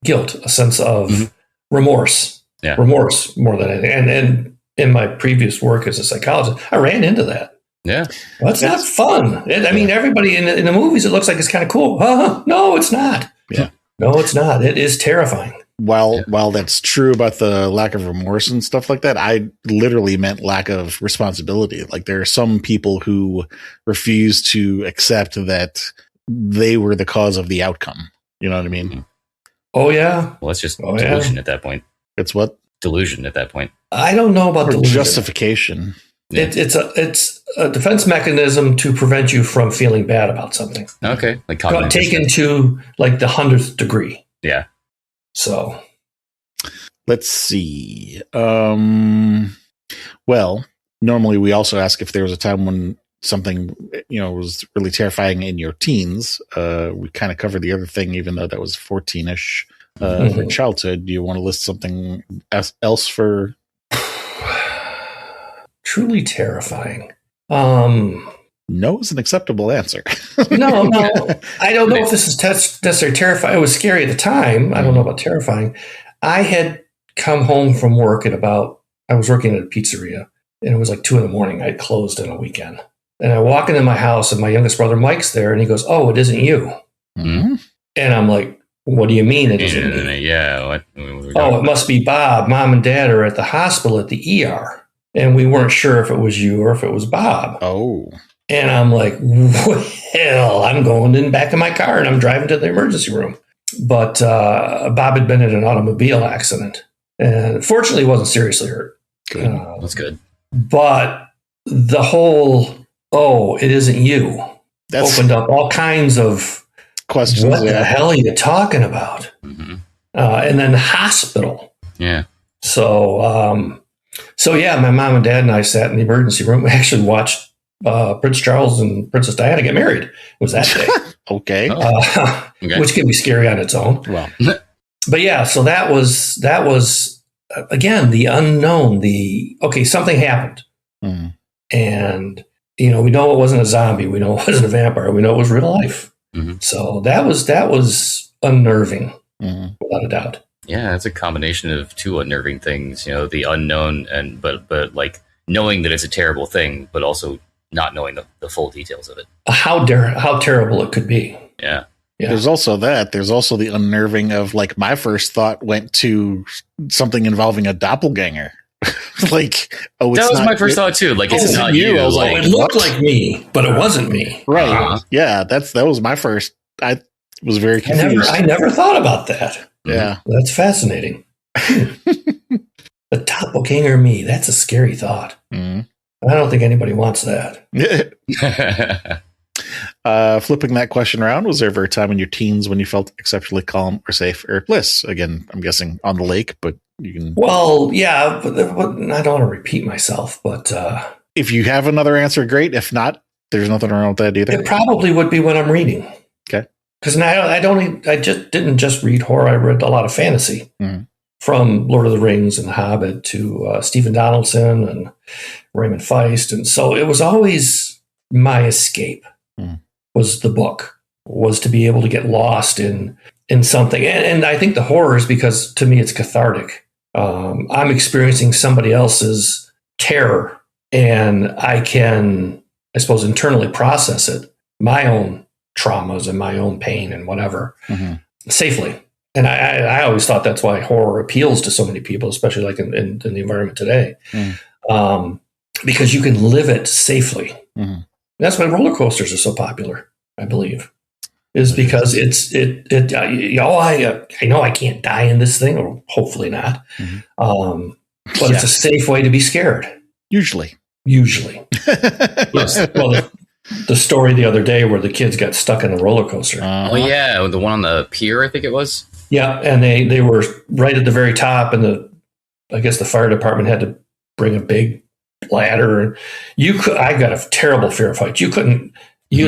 Speaker 3: guilt, a sense of remorse.
Speaker 1: Yeah.
Speaker 3: Remorse more than anything. And in my previous work as a psychologist, I ran into that.
Speaker 1: Yeah.
Speaker 3: Well, it's not fun. I mean, everybody in the movies, it looks like it's kind of cool. No, it's not.
Speaker 2: Yeah.
Speaker 3: No, it's not. It is terrifying.
Speaker 2: While that's true about the lack of remorse and stuff like that, I literally meant lack of responsibility. Like there are some people who refuse to accept that they were the cause of the outcome. You know what I mean?
Speaker 3: Oh, yeah.
Speaker 1: Well, it's just delusion at that point.
Speaker 2: It's what?
Speaker 1: Delusion at that point.
Speaker 3: I don't know about delusion.
Speaker 2: Justification.
Speaker 1: Yeah.
Speaker 3: It's a defense mechanism to prevent you from feeling bad about something.
Speaker 1: Okay. Like
Speaker 3: taken to like the 100th degree.
Speaker 1: Yeah.
Speaker 3: So
Speaker 2: let's see. Well, normally we also ask if there was a time when something, was really terrifying in your teens. We kind of covered the other thing, even though that was 14-ish for childhood. Do you want to list something else for?
Speaker 3: Truly terrifying.
Speaker 2: No is an acceptable answer.
Speaker 3: No. I don't know if this is necessarily terrifying. It was scary at the time. I don't know about terrifying. I had come home from work I was working at a pizzeria, and it was like 2 a.m. I'd closed on a weekend. And I walk into my house, and my youngest brother Mike's there, and he goes, "Oh, it isn't you."
Speaker 2: Mm-hmm.
Speaker 3: And I'm like, "What do you mean it isn't me?"
Speaker 1: Yeah. What
Speaker 3: it must be Bob. Mom and Dad are at the hospital at the ER. And we weren't sure if it was you or if it was Bob.
Speaker 2: Oh.
Speaker 3: And I'm like, well, I'm going in back in my car and I'm driving to the emergency room. But Bob had been in an automobile accident. And fortunately, he wasn't seriously hurt.
Speaker 1: Good. That's good.
Speaker 3: But the whole, it isn't you, opened up all kinds of
Speaker 2: questions.
Speaker 3: What the hell are you talking about?
Speaker 1: Mm-hmm.
Speaker 3: And then the hospital.
Speaker 1: Yeah.
Speaker 3: So yeah, my mom and dad and I sat in the emergency room. We actually watched Prince Charles and Princess Diana get married. It was that day.
Speaker 2: Okay.
Speaker 1: Okay.
Speaker 3: Which can be scary on its own.
Speaker 2: Well,
Speaker 3: but yeah, so that was again the unknown. Something happened, and we know it wasn't a zombie. We know it wasn't a vampire. We know it was real life.
Speaker 1: Mm-hmm.
Speaker 3: So that was unnerving, without a doubt.
Speaker 1: Yeah, it's a combination of two unnerving things, the unknown but like knowing that it's a terrible thing, but also not knowing the full details of it.
Speaker 3: How terrible it could be.
Speaker 1: Yeah.
Speaker 2: Yeah. There's also that. There's also the unnerving of, like, my first thought went to something involving a doppelganger. Like,
Speaker 1: that was my first thought too. Like, it's not you.
Speaker 2: I was like,
Speaker 3: it looked like me, but it wasn't me.
Speaker 2: Right. Yeah. That was my first. I was very confused.
Speaker 3: I never thought about that.
Speaker 2: Yeah.
Speaker 3: That's fascinating. A doppelganger me. That's a scary thought. I don't think anybody wants that.
Speaker 2: Flipping that question around, was there ever a time in your teens when you felt exceptionally calm or safe or bliss? Again, I'm guessing on the lake, but you can.
Speaker 3: Well, yeah, but I don't want to repeat myself, but
Speaker 2: if you have another answer, great. If not, there's nothing wrong with that either.
Speaker 3: It probably would be when I'm reading.
Speaker 2: Okay.
Speaker 3: Because I just didn't just read horror. I read a lot of fantasy, from Lord of the Rings and The Hobbit to Stephen Donaldson and Raymond Feist, and so it was always my escape. Was the book, was to be able to get lost in something. And I think the horror is because, to me, it's cathartic. I'm experiencing somebody else's terror, and I can, I suppose, internally process it, my own traumas and my own pain and whatever, safely. And I always thought that's why horror appeals to so many people, especially like in the environment today, because you can live it safely. That's why roller coasters are so popular, I believe, is because I know I can't die in this thing, or hopefully not. But it's a safe way to be scared. Usually. Yes. Well, the story the other day where the kids got stuck in a roller coaster.
Speaker 1: Oh yeah, the one on the pier, I think it was.
Speaker 3: Yeah, and they were right at the very top, and I guess the fire department had to bring a big ladder. I got a terrible fear of heights. You'd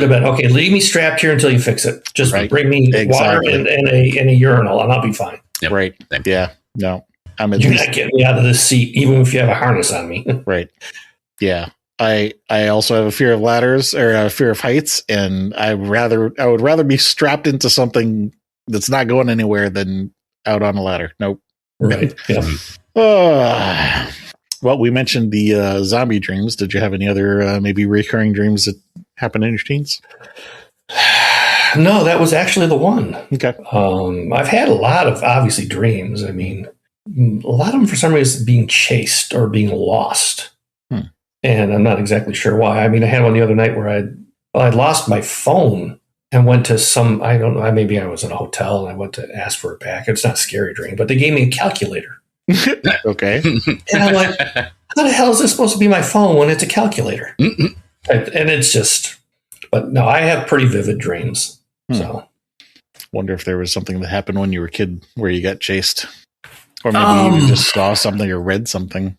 Speaker 3: have been, okay, leave me strapped here until you fix it. Just bring me water and a urinal, and I'll be fine.
Speaker 1: Yep.
Speaker 2: Right. Yeah. No.
Speaker 3: You're not getting me out of this seat, even if you have a harness on me.
Speaker 2: Right. Yeah. I also have a fear of ladders, or a fear of heights, and I would rather be strapped into something that's not going anywhere than out on a ladder. Nope.
Speaker 3: Right.
Speaker 2: Yeah. Well, we mentioned the zombie dreams. Did you have any other maybe recurring dreams that happened in your teens?
Speaker 3: No, that was actually the one.
Speaker 2: Okay.
Speaker 3: I've had a lot of, obviously, dreams. I mean, a lot of them for some reason being chased or being lost. And I'm not exactly sure why. I mean, I had one the other night where I'd lost my phone and went to I don't know, maybe I was in a hotel and I went to ask for it back. It's not a scary dream, but they gave me a calculator.
Speaker 2: Okay.
Speaker 3: And I'm like, how the hell is this supposed to be my phone when it's a calculator? And it's just, but no, I have pretty vivid dreams. So
Speaker 2: wonder if there was something that happened when you were a kid where you got chased, or maybe you just saw something or read something.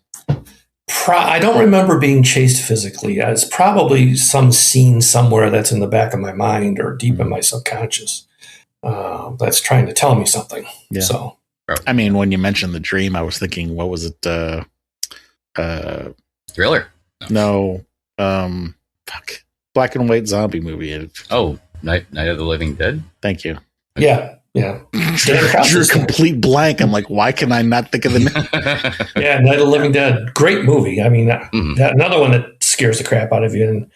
Speaker 3: I don't remember being chased physically. It's probably some scene somewhere that's in the back of my mind or deep in my subconscious that's trying to tell me something.
Speaker 2: Yeah.
Speaker 3: So,
Speaker 2: I mean, when you mentioned the dream, I was thinking, what was it?
Speaker 1: Thriller?
Speaker 2: No. Black and white zombie movie.
Speaker 1: Night of the Living Dead?
Speaker 2: Thank you.
Speaker 3: Yeah.
Speaker 2: Drew a complete blank. I'm like, why can I not think of the name?
Speaker 3: Yeah, Night of the Living Dead. Great movie. I mean, another one that scares the crap out of you.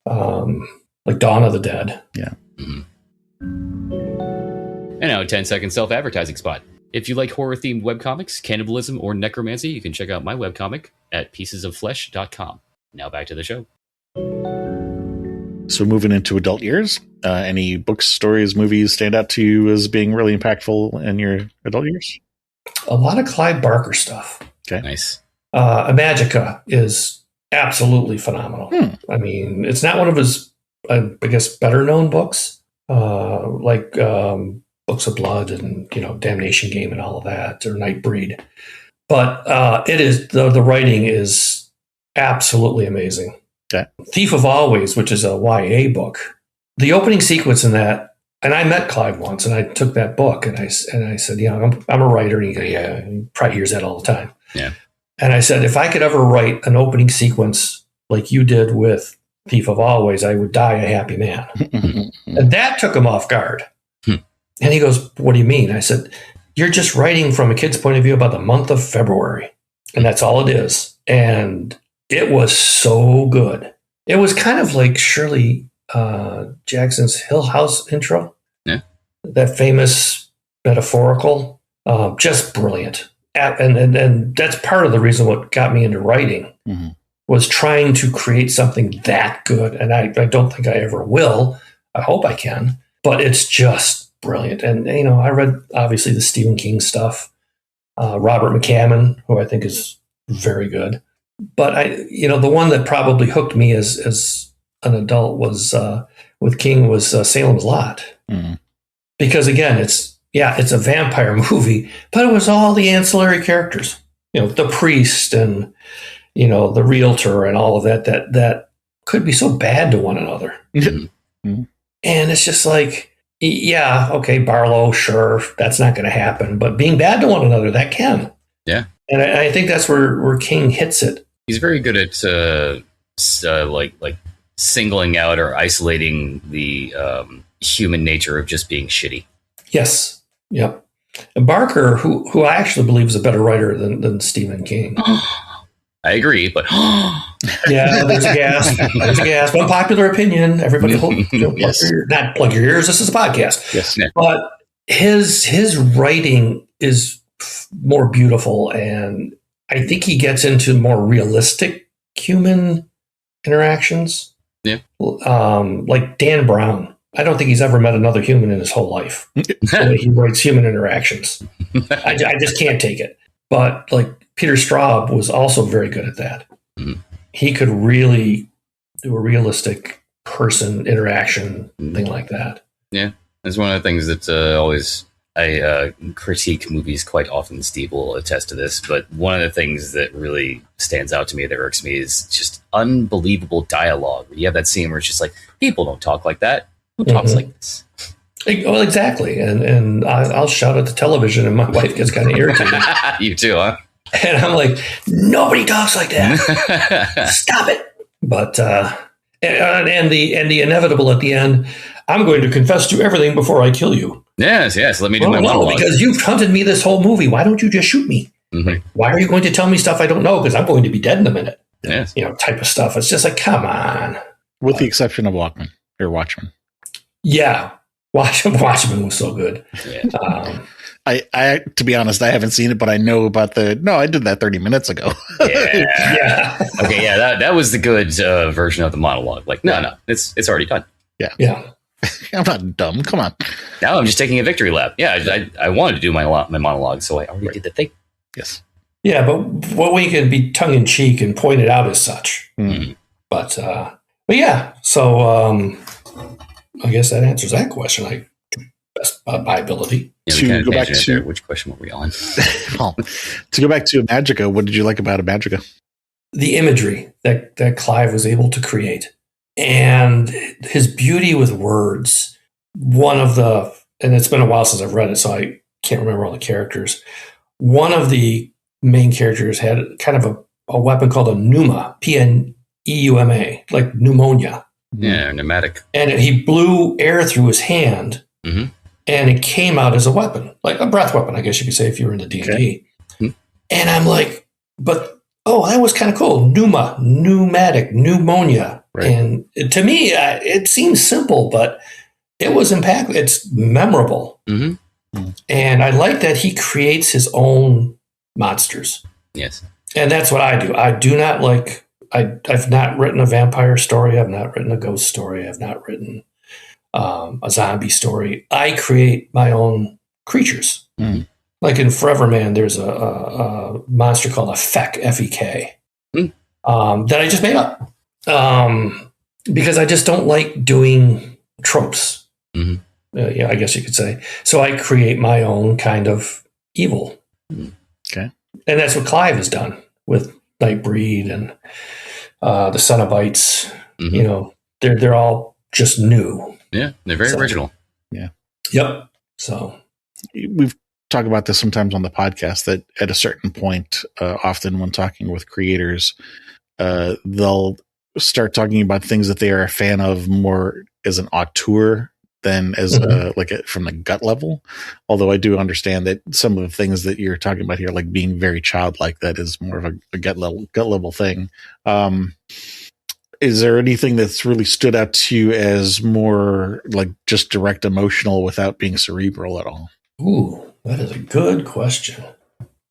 Speaker 3: And, like Dawn of the Dead.
Speaker 2: Yeah.
Speaker 1: And now a 10-second self-advertising spot. If you like horror-themed webcomics, cannibalism, or necromancy, you can check out my webcomic at piecesofflesh.com. Now back to the show.
Speaker 2: So moving into adult years, any books, stories, movies stand out to you as being really impactful in your adult years?
Speaker 3: A lot of Clive Barker stuff.
Speaker 2: Okay.
Speaker 1: Nice.
Speaker 3: Imagica is absolutely phenomenal. I mean, it's not one of his, I guess, better known books, like Books of Blood and, Damnation Game and all of that, or Nightbreed. But it is, the writing is absolutely amazing.
Speaker 2: Okay.
Speaker 3: Thief of Always, which is a YA book, the opening sequence in that, and I met Clive once, and I took that book, and I said, I'm a writer. And he goes, yeah, he probably hears that all the time.
Speaker 1: Yeah.
Speaker 3: And I said, if I could ever write an opening sequence like you did with Thief of Always, I would die a happy man. And that took him off guard. And he goes, what do you mean? I said, you're just writing from a kid's point of view about the month of February, and that's all it is. And it was so good. It was kind of like Shirley Jackson's Hill House intro.
Speaker 1: Yeah.
Speaker 3: That famous metaphorical, just brilliant. And that's part of the reason what got me into writing was trying to create something that good. And I don't think I ever will. I hope I can, but it's just brilliant. And, I read obviously the Stephen King stuff, Robert McCammon, who I think is very good. But the one that probably hooked me as an adult was with King was Salem's Lot. Because again, it's a vampire movie, but it was all the ancillary characters, the priest and, the realtor and all of that could be so bad to one another. And it's just like, okay, Barlow, sure, that's not going to happen, but being bad to one another, that can.
Speaker 1: Yeah.
Speaker 3: And I think that's where King hits it.
Speaker 1: He's very good at like singling out or isolating the human nature of just being shitty.
Speaker 3: Yes. Yep. And Barker, who I actually believe is a better writer than Stephen King.
Speaker 1: I agree, but
Speaker 3: yeah, there's a gasp. There's a gasp. Unpopular opinion. Everybody, not plug your ears. This is a podcast.
Speaker 2: Yes.
Speaker 3: But his writing is more beautiful, and I think he gets into more realistic human interactions.
Speaker 1: Yeah.
Speaker 3: Like Dan Brown. I don't think he's ever met another human in his whole life. The way he writes human interactions. I just can't take it. But like Peter Straub was also very good at that. He could really do a realistic person interaction thing like that.
Speaker 1: Yeah. It's one of the things that I critique movies quite often. Steve will attest to this, but one of the things that really stands out to me that irks me is just unbelievable dialogue. You have that scene where it's just like, people don't talk like that. Who talks like this?
Speaker 3: Well, exactly. And I'll shout at the television and my wife gets kind of irritated.
Speaker 1: You too, huh?
Speaker 3: And I'm like, nobody talks like that. Stop it. But, and the inevitable at the end, I'm going to confess to everything before I kill you.
Speaker 1: Yes. Let me do my monologue.
Speaker 3: Because you've hunted me this whole movie. Why don't you just shoot me? Why are you going to tell me stuff I don't know? Because I'm going to be dead in a minute.
Speaker 1: Yes.
Speaker 3: Type of stuff. It's just like, come on.
Speaker 2: With the exception of Watchmen.
Speaker 3: Yeah. Watchmen was so good.
Speaker 1: Yeah.
Speaker 2: I to be honest, I haven't seen it, but I know about I did that 30 minutes ago.
Speaker 1: Yeah. Okay. Yeah. That was the good version of the monologue. Like, no, it's already done.
Speaker 3: Yeah.
Speaker 2: I'm not dumb. Come on.
Speaker 1: Now I'm just taking a victory lap. Yeah. I wanted to do my monologue, so I already did the thing.
Speaker 2: Yes.
Speaker 3: Yeah. But we can be tongue in cheek and point it out as such. But yeah. So, I guess that answers that question. Best by ability.
Speaker 1: Yeah,
Speaker 2: to go back to
Speaker 1: which question were we on?
Speaker 2: Well, to go back to Magica, what did you like about Magica?
Speaker 3: The imagery that Clive was able to create, and his beauty with words. And it's been a while since I've read it, so I can't remember all the characters. One of the main characters had kind of a weapon called a pneuma, Pneuma, like pneumonia.
Speaker 1: Yeah, pneumatic.
Speaker 3: And he blew air through his hand, and it came out as a weapon, like a breath weapon, I guess you could say, if you were into D&D.
Speaker 1: Okay.
Speaker 3: And I'm like, that was kind of cool. Pneumatic, pneumonia. Right. And to me, it seems simple, but it was impactful. It's memorable. And I like that he creates his own monsters.
Speaker 1: Yes.
Speaker 3: And that's what I do. I do not like... I've not written a vampire story. I've not written a ghost story. I've not written a zombie story. I create my own creatures. Like in Forever Man, there's a monster called a Fek, F-E-K, that I just made up because I just don't like doing tropes. I guess you could say. So I create my own kind of evil.
Speaker 2: Okay.
Speaker 3: And that's what Clive has done with Nightbreed and the Cenobites. They're all just new.
Speaker 1: Yeah, they're very original.
Speaker 2: Yeah.
Speaker 3: Yep. So
Speaker 2: we've talked about this sometimes on the podcast that at a certain point, often when talking with creators, they'll start talking about things that they are a fan of more as an auteur than as from the gut level. Although I do understand that some of the things that you're talking about here, like being very childlike, that is more of a gut level thing. is there anything that's really stood out to you as more like just direct emotional without being cerebral at all?
Speaker 3: Ooh, that is a good question.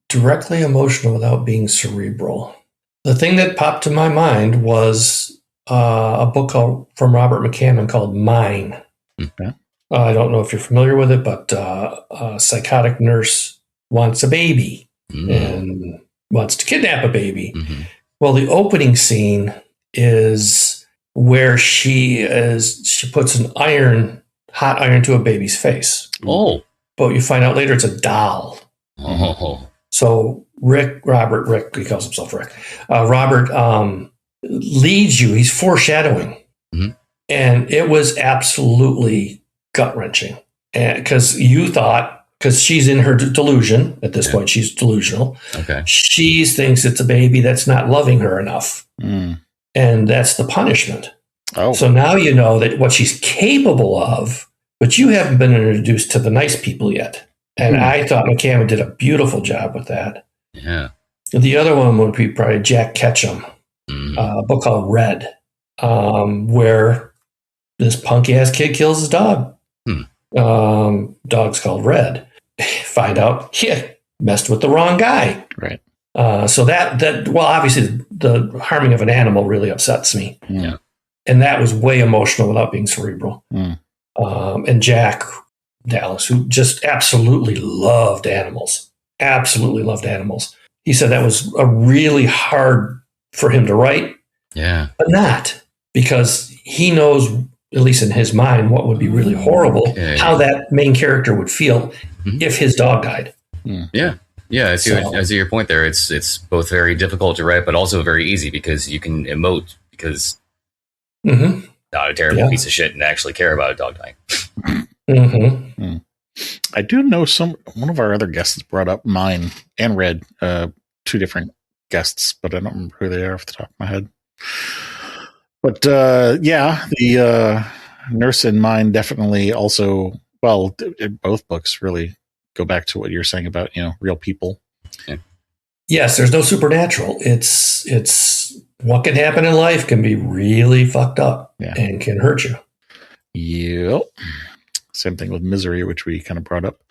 Speaker 3: Directly emotional without being cerebral. The thing that popped to my mind was a book from Robert McCammon called Mine.
Speaker 2: Okay.
Speaker 3: I don't know if you're familiar with it, but a psychotic nurse wants a baby and wants to kidnap a baby.
Speaker 1: Mm-hmm.
Speaker 3: Well, the opening scene is where she puts an hot iron to a baby's face.
Speaker 1: Oh.
Speaker 3: But you find out later it's a doll.
Speaker 1: Oh.
Speaker 3: So Rick, he calls himself Rick. Robert leads you. He's foreshadowing.
Speaker 1: Mm-hmm.
Speaker 3: And it was absolutely gut-wrenching. Because she's in her delusion. At this point, she's delusional.
Speaker 1: Okay.
Speaker 3: She thinks it's a baby that's not loving her enough.
Speaker 2: Mm.
Speaker 3: And that's the punishment.
Speaker 2: Oh.
Speaker 3: So now you know that what she's capable of, but you haven't been introduced to the nice people yet. And I thought McCammon did a beautiful job with that.
Speaker 1: Yeah.
Speaker 3: The other one would be probably Jack Ketchum, a book called Red, where this punky-ass kid kills his dog. Dog's called Red. Find out he messed with the wrong guy.
Speaker 2: Right.
Speaker 3: So obviously the harming of an animal really upsets me.
Speaker 1: Yeah.
Speaker 3: And that was way emotional without being cerebral. And Jack Dallas, who just absolutely loved animals. He said that was a really hard for him to write.
Speaker 1: Yeah.
Speaker 3: But not because he knows, at least in his mind, what would be really horrible, how that main character would feel if his dog died.
Speaker 1: Yeah. Yeah. I see your point there. It's both very difficult to write, but also very easy because you can emote because not a terrible piece of shit and actually care about a dog dying.
Speaker 2: I do know one of our other guests brought up Mine and Red, two different guests, but I don't remember who they are off the top of my head. But the Nurse in Mine definitely also, both books really go back to what you're saying about, real people.
Speaker 1: Yeah.
Speaker 3: Yes, there's no supernatural. It's what can happen in life can be really fucked up and can hurt you.
Speaker 2: Yep. Same thing with Misery, which we kind of brought up.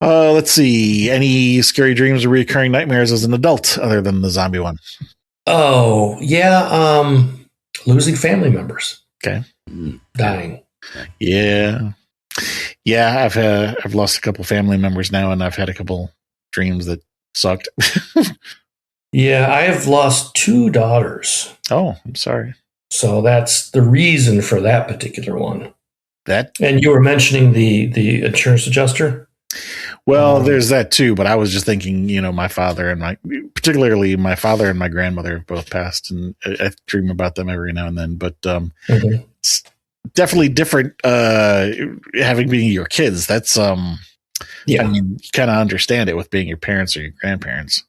Speaker 2: Let's see. Any scary dreams or recurring nightmares as an adult other than the zombie one?
Speaker 3: Oh, yeah. Losing family members.
Speaker 2: Okay.
Speaker 3: Dying.
Speaker 2: Yeah. Yeah, I've lost a couple family members now, and I've had a couple dreams that sucked.
Speaker 3: Yeah, I have lost 2 daughters.
Speaker 2: Oh, I'm sorry.
Speaker 3: So that's the reason for that particular one.
Speaker 2: And
Speaker 3: you were mentioning the insurance adjuster?
Speaker 2: Well, there's that too, but I was just thinking, my father and particularly my father and my grandmother both passed, and I dream about them every now and then, but it's definitely different having being your kids. That's I mean, you kind of understand it with being your parents or your grandparents.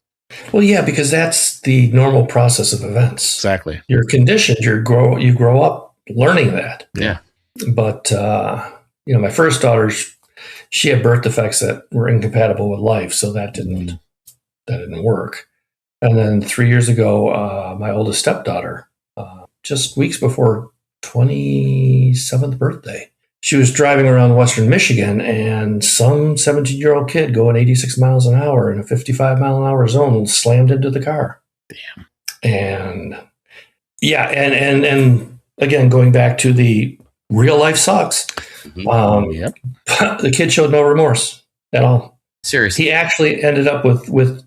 Speaker 3: Well, yeah, because that's the normal process of events.
Speaker 2: Exactly.
Speaker 3: You're conditioned. You grow up learning that.
Speaker 1: Yeah.
Speaker 3: But my first daughter, she had birth defects that were incompatible with life, so that didn't work. And then 3 years ago, my oldest stepdaughter, just weeks before 27th birthday, she was driving around Western Michigan, and some 17-year-old kid going 86 miles an hour in a 55-mile-an-hour zone slammed into the car.
Speaker 2: Damn.
Speaker 3: And and again, going back to the real life sucks. The kid showed no remorse at all.
Speaker 1: Seriously.
Speaker 3: He actually ended up with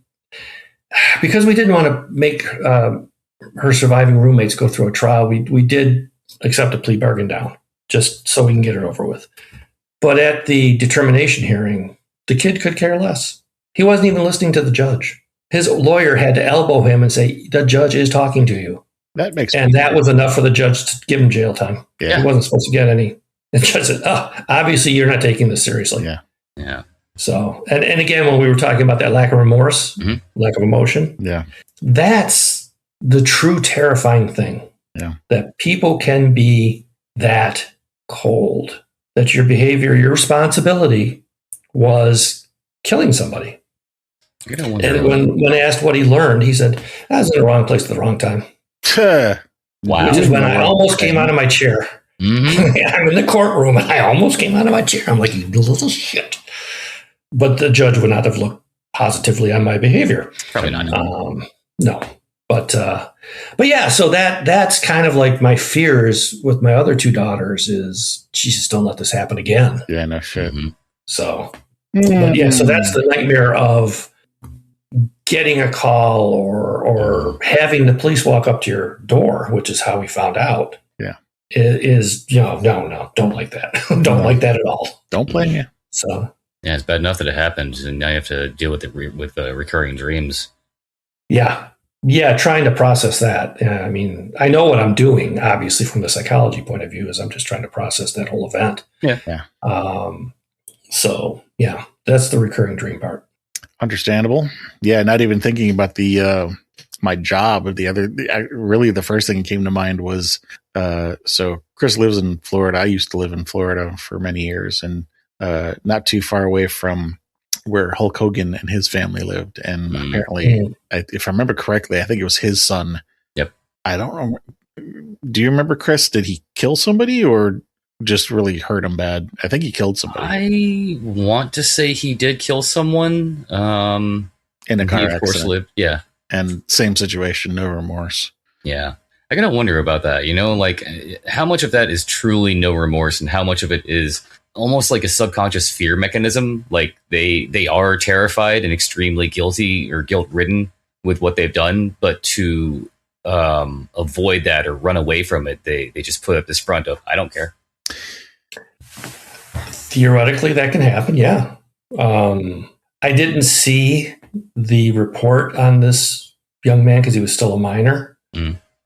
Speaker 3: because we didn't want to make her surviving roommates go through a trial. We did accept a plea bargain down just so we can get it over with. But at the determination hearing, the kid could care less. He wasn't even listening to the judge. His lawyer had to elbow him and say, "The judge is talking to you." That was enough for the judge to give him jail time.
Speaker 2: Yeah.
Speaker 3: He wasn't supposed to get any. The judge said, obviously you're not taking this seriously.
Speaker 2: Yeah.
Speaker 1: Yeah.
Speaker 3: So, and again, when we were talking about that lack of remorse, lack of emotion, that's the true terrifying thing.
Speaker 2: Yeah. That
Speaker 3: people can be that cold, that your behavior, your responsibility was killing somebody. And when asked what he learned, he said, "I was in the wrong place at the wrong time."
Speaker 1: Wow.
Speaker 3: Which is when I almost came out of my chair.
Speaker 1: Mm-hmm.
Speaker 3: I'm in the courtroom and I almost came out of my chair. I'm like, you little shit. But the judge would not have looked positively on my behavior.
Speaker 1: Probably not.
Speaker 3: No. But yeah, so that's kind of like my fears with my other two daughters is, Jesus, don't let this happen again.
Speaker 2: Yeah, no shit.
Speaker 1: Mm-hmm.
Speaker 3: So, but yeah, so that's the nightmare of getting a call or having the police walk up to your door, which is how we found out.
Speaker 2: Yeah.
Speaker 3: Is no, don't like that. Don't like that at all.
Speaker 2: Don't blame you.
Speaker 3: So
Speaker 1: Yeah, it's bad enough that it happened, and now you have to deal with it with recurring dreams.
Speaker 3: yeah, trying to process that. I mean, I know what I'm doing, obviously, from the psychology point of view, is I'm just trying to process that whole event.
Speaker 2: Yeah.
Speaker 3: So yeah, that's the recurring dream part.
Speaker 2: Understandable. Yeah, not even thinking about the my job. Really, the first thing that came to mind was so Chris lives in Florida. I used to live in Florida for many years, and not too far away from where Hulk Hogan and his family lived. And apparently, if I remember correctly, I think it was his son.
Speaker 1: Yep.
Speaker 2: I don't remember. Do you remember, Chris? Did he kill somebody or just really hurt him bad? I think he killed somebody.
Speaker 1: I want to say he did kill someone.
Speaker 2: In a car
Speaker 1: he, of course,
Speaker 2: accident.
Speaker 1: lived. Yeah.
Speaker 2: And same situation, no remorse.
Speaker 1: Yeah. I gotta wonder about that, like how much of that is truly no remorse and how much of it is almost like a subconscious fear mechanism. Like they are terrified and extremely guilty or guilt-ridden with what they've done, but to avoid that or run away from it, they just put up this front of, I don't care.
Speaker 3: Theoretically, that can happen, yeah. I didn't see the report on this young man because he was still a minor.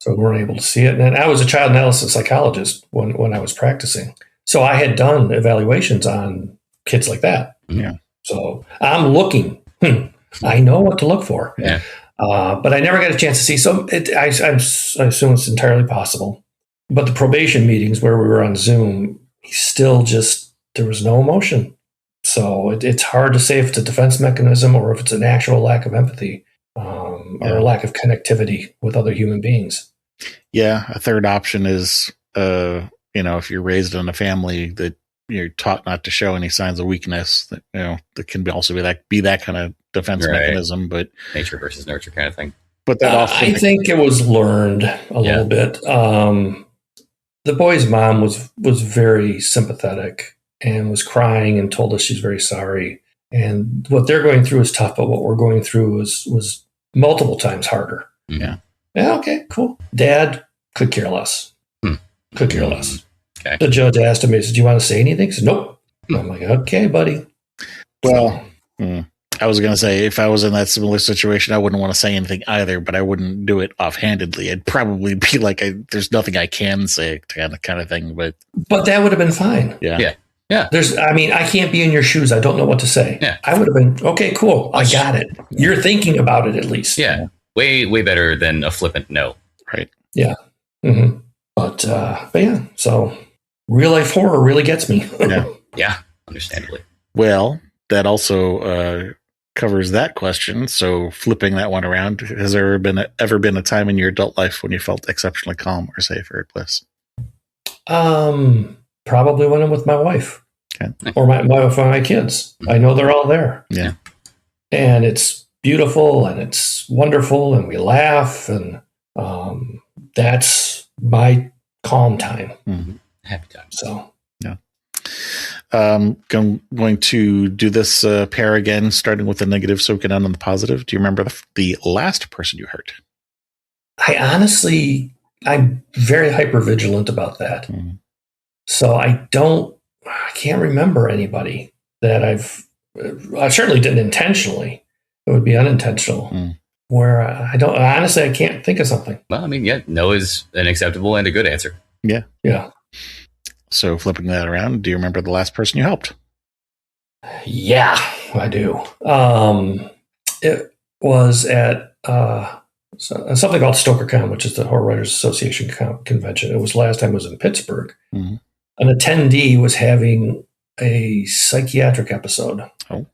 Speaker 3: So we weren't able to see it. And I was a child analysis psychologist when I was practicing. So I had done evaluations on kids like that.
Speaker 2: Yeah.
Speaker 3: So I'm looking. I know what to look for.
Speaker 1: Yeah.
Speaker 3: But I never got a chance to see. So I assume it's entirely possible. But the probation meetings where we were on Zoom, still just, there was no emotion. So it's hard to say if it's a defense mechanism or if it's an actual lack of empathy or a lack of connectivity with other human beings.
Speaker 2: Yeah. A third option is, if you're raised in a family that you're taught not to show any signs of weakness, that, that can also be that kind of defense mechanism, but
Speaker 1: nature versus nurture kind of thing.
Speaker 2: But that also,
Speaker 3: I think it was learned a little bit. The boy's mom was very sympathetic and was crying and told us she's very sorry. And what they're going through is tough, but what we're going through was multiple times harder.
Speaker 2: Yeah.
Speaker 3: Yeah. Okay, cool. Dad could care less. Could care less.
Speaker 1: Okay.
Speaker 3: The judge asked him, he said, do you want to say anything? He said, nope. I'm like, okay, buddy.
Speaker 2: Well, I was going to say, if I was in that similar situation, I wouldn't want to say anything either, but I wouldn't do it offhandedly. I'd probably be like, there's nothing I can say kind of thing. But
Speaker 3: that would have been fine.
Speaker 2: Yeah.
Speaker 3: I can't be in your shoes. I don't know what to say.
Speaker 1: Yeah.
Speaker 3: I would have been, okay, cool. I got it. You're thinking about it at least.
Speaker 1: Yeah. Way, way better than a flippant no.
Speaker 2: Right.
Speaker 3: Yeah. Mm-hmm. But yeah, so real life horror really gets me.
Speaker 1: Yeah, understandably.
Speaker 2: Well, that also covers that question. So flipping that one around, has there ever been a time in your adult life when you felt exceptionally calm or safe or at bliss?
Speaker 3: Probably when I'm with my wife or my wife and my kids. I know they're all there.
Speaker 2: Yeah.
Speaker 3: And it's beautiful and it's wonderful and we laugh and that's my calm time.
Speaker 2: Mm-hmm.
Speaker 1: Happy time.
Speaker 3: So
Speaker 2: yeah. I'm going to do this pair again, starting with the negative so we can end on the positive. Do you remember the last person you hurt?
Speaker 3: I'm very hypervigilant about that. Mm-hmm. So I can't remember anybody that I certainly didn't intentionally. It would be unintentional. Where I can't think of something.
Speaker 1: Well, no is an acceptable and a good answer.
Speaker 2: Yeah.
Speaker 3: Yeah.
Speaker 2: So flipping that around, do you remember the last person you helped?
Speaker 3: Yeah, I do. It was at something called StokerCon, which is the Horror Writers Association convention. It was last time it was in Pittsburgh. Mm-hmm. An attendee was having a psychiatric episode.
Speaker 2: Oh.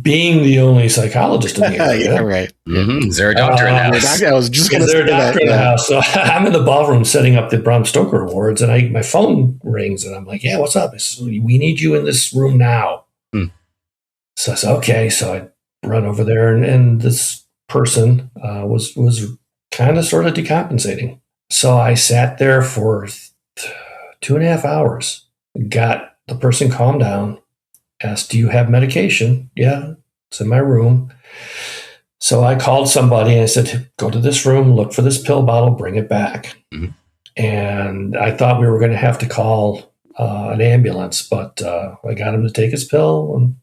Speaker 3: being the only psychologist in the area.
Speaker 2: Yeah, right.
Speaker 1: Mm-hmm. Is there a doctor in the house?
Speaker 2: I was just going to
Speaker 3: Is
Speaker 2: say
Speaker 3: there a doctor in the
Speaker 2: that.
Speaker 3: house? So I'm in the ballroom setting up the Bram Stoker Awards, and my phone rings, and I'm like, "Yeah, what's up?" Says, "We need you in this room now." So I said, "Okay." So I run over there, and this person was kind of sort of decompensating. So I sat there for 2.5 hours, got the person calmed down, asked, "Do you have medication?" "Yeah, it's in my room." So I called somebody and I said, "Go to this room, look for this pill bottle, bring it back."
Speaker 1: Mm-hmm.
Speaker 3: And I thought we were going to have to call an ambulance, but I got him to take his pill.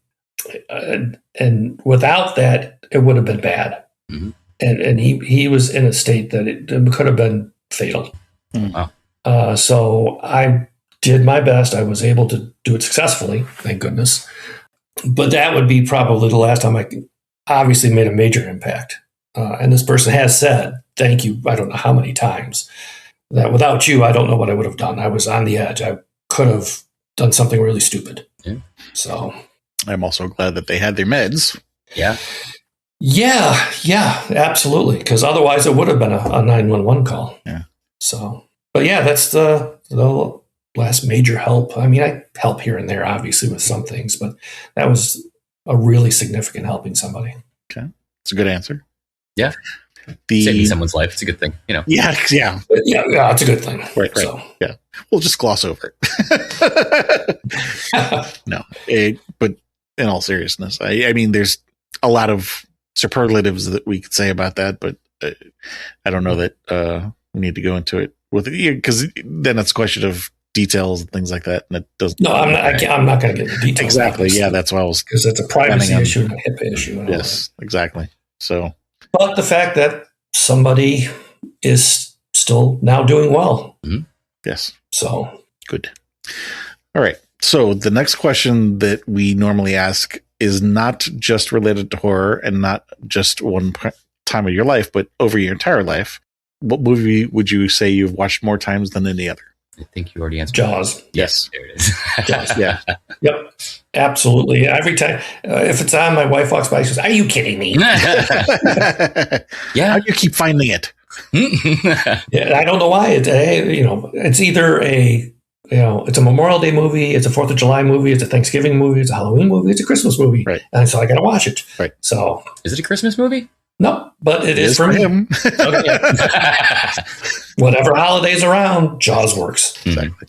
Speaker 3: And without that, it would have been bad.
Speaker 1: Mm-hmm.
Speaker 3: And he was in a state that it could have been fatal.
Speaker 1: Wow.
Speaker 3: So I did my best. I was able to do it successfully, thank goodness. But that would be probably the last time I obviously made a major impact. And this person has said, thank you, I don't know how many times, that without you, I don't know what I would have done. I was on the edge. I could have done something really stupid.
Speaker 1: Yeah.
Speaker 3: So
Speaker 2: I'm also glad that they had their meds.
Speaker 1: Yeah.
Speaker 3: Yeah, absolutely. Because otherwise it would have been a 911 call.
Speaker 2: Yeah.
Speaker 3: So, but yeah, that's the last major help. I mean, I help here and there, obviously, with some things, but that was a really significant helping somebody.
Speaker 2: Okay. It's a good answer.
Speaker 1: Yeah. Saving someone's life. It's a good thing, you know.
Speaker 2: Yeah.
Speaker 3: Yeah, it's a good thing.
Speaker 2: Right.
Speaker 3: So.
Speaker 2: Yeah. We'll just gloss over it. No. But in all seriousness, I mean, there's a lot of superlatives that we could say about that, but I don't know that we need to go into it with it, because then it's a question of details and things like that, and it doesn't.
Speaker 3: No, I'm not going to get the details.
Speaker 2: Exactly. Yeah, that's why I was,
Speaker 3: because it's a privacy issue and a HIPAA issue.
Speaker 2: Yes, exactly. So,
Speaker 3: but the fact that somebody is still now doing well.
Speaker 1: Mm-hmm.
Speaker 2: Yes.
Speaker 3: So
Speaker 2: good. All right. So the next question that we normally ask is not just related to horror and not just one time of your life, but over your entire life. What movie would you say you've watched more times than any other?
Speaker 1: I think you already answered.
Speaker 3: Jaws.
Speaker 2: Yes.
Speaker 1: There it is.
Speaker 3: Jaws.
Speaker 2: Yeah.
Speaker 3: Yep. Absolutely. Every time, if it's on, my wife walks by, she says, "Are you kidding me?"
Speaker 2: Yeah. How do you keep finding it?
Speaker 3: Yeah, I don't know why. It's either it's a Memorial Day movie, it's a 4th of July movie, it's a Thanksgiving movie, it's a Halloween movie, it's a Christmas movie.
Speaker 2: Right.
Speaker 3: And so I got to watch it.
Speaker 2: Right.
Speaker 3: So
Speaker 1: is it a Christmas movie?
Speaker 3: No, but it is for him.
Speaker 1: Okay.
Speaker 3: Whatever holidays around, Jaws works.
Speaker 2: Exactly.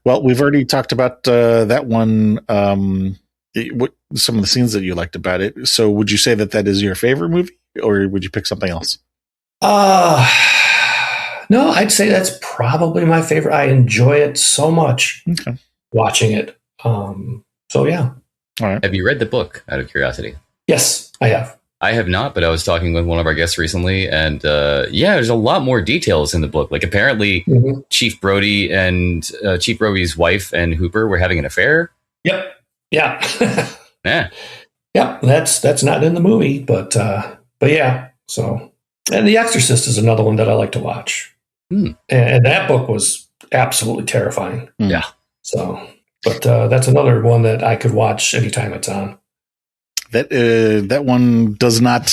Speaker 2: Well, we've already talked about that one. What some of the scenes that you liked about it. So, would you say that is your favorite movie, or would you pick something else?
Speaker 3: No, I'd say that's probably my favorite. I enjoy it so much watching it. So yeah.
Speaker 2: All right.
Speaker 1: Have you read the book, out of curiosity?
Speaker 3: Yes, I have.
Speaker 1: I have not, but I was talking with one of our guests recently, and there's a lot more details in the book. Like apparently, Chief Brody and Chief Brody's wife and Hooper were having an affair.
Speaker 3: Yep. Yeah.
Speaker 1: Yeah.
Speaker 3: Yep. That's not in the movie, but yeah. So, and The Exorcist is another one that I like to watch, and that book was absolutely terrifying.
Speaker 1: Yeah.
Speaker 3: So, but that's another one that I could watch anytime it's on.
Speaker 2: That one does not.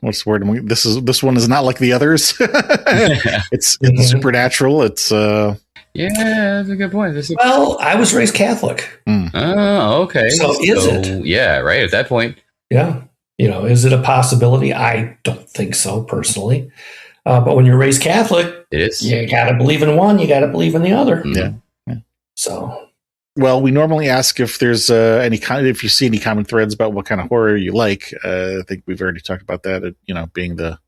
Speaker 2: What's the word? This one is not like the others. It's supernatural. It's
Speaker 1: yeah, that's a good point.
Speaker 3: Well, I was raised Catholic.
Speaker 1: Oh, okay.
Speaker 3: So is it?
Speaker 1: Yeah, right. At that point,
Speaker 3: yeah. Is it a possibility? I don't think so personally. But when you're raised Catholic,
Speaker 1: it is.
Speaker 3: You got to believe in one. You got to believe in the other.
Speaker 2: Yeah.
Speaker 3: So.
Speaker 2: Well, we normally ask if there's if you see any common threads about what kind of horror you like. I think we've already talked about that. Being the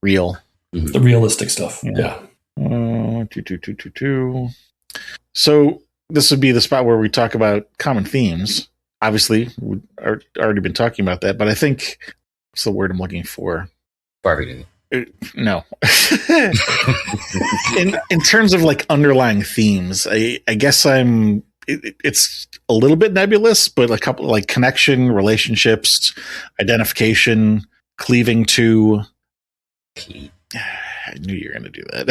Speaker 2: real,
Speaker 3: the realistic stuff. Yeah.
Speaker 2: 2. So this would be the spot where we talk about common themes. Obviously, we've already been talking about that, but I think what's the word I'm looking for?
Speaker 1: Barbie.
Speaker 2: No. in terms of like underlying themes, I guess it's a little bit nebulous, but a couple like connection, relationships, identification, cleaving to. I knew you were going to do that.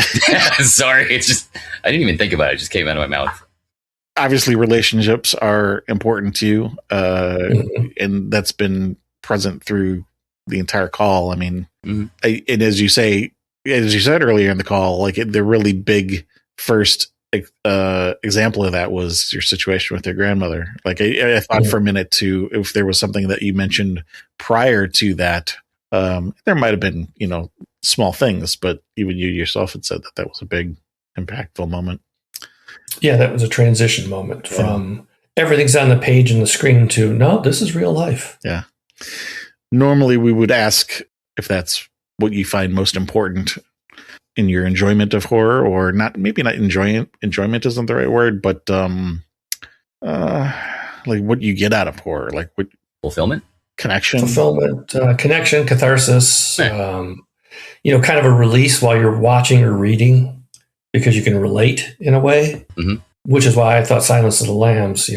Speaker 1: Sorry, it's just I didn't even think about it. It just came out of my mouth.
Speaker 2: obviously relationships are important to you, and that's been present through the entire call. I mean, and as you said earlier in the call, like the really big first example of that was your situation with your grandmother. Like I thought for a minute too, if there was something that you mentioned prior to that, there might have been, small things, but even you yourself had said that was a big impactful moment.
Speaker 3: Yeah, that was a transition moment from everything's on the page and the screen to, no, this is real life.
Speaker 2: Yeah. Normally we would ask if that's what you find most important in your enjoyment of horror, or not, maybe not enjoyment isn't the right word, but like what you get out of horror, like what
Speaker 1: fulfillment,
Speaker 2: connection,
Speaker 3: connection, catharsis, kind of a release while you're watching or reading, because you can relate in a way, which is why I thought Silence of the Lambs,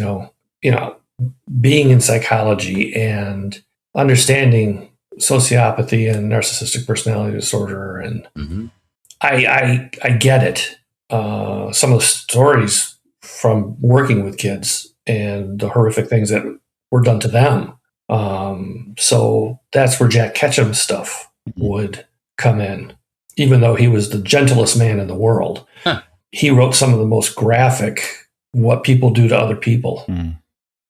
Speaker 3: being in psychology and understanding sociopathy and narcissistic personality disorder. And I get it. Some of the stories from working with kids and the horrific things that were done to them. So that's where Jack Ketchum's stuff would come in. Even though he was the gentlest man in the world, he wrote some of the most graphic what people do to other people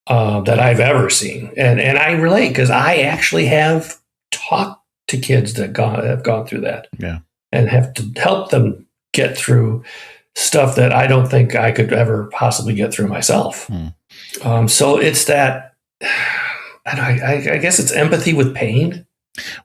Speaker 3: that I've ever seen. And I relate because I actually have talked to kids that have gone through that and have to help them get through stuff that I don't think I could ever possibly get through myself. So it's that, I guess it's empathy with pain.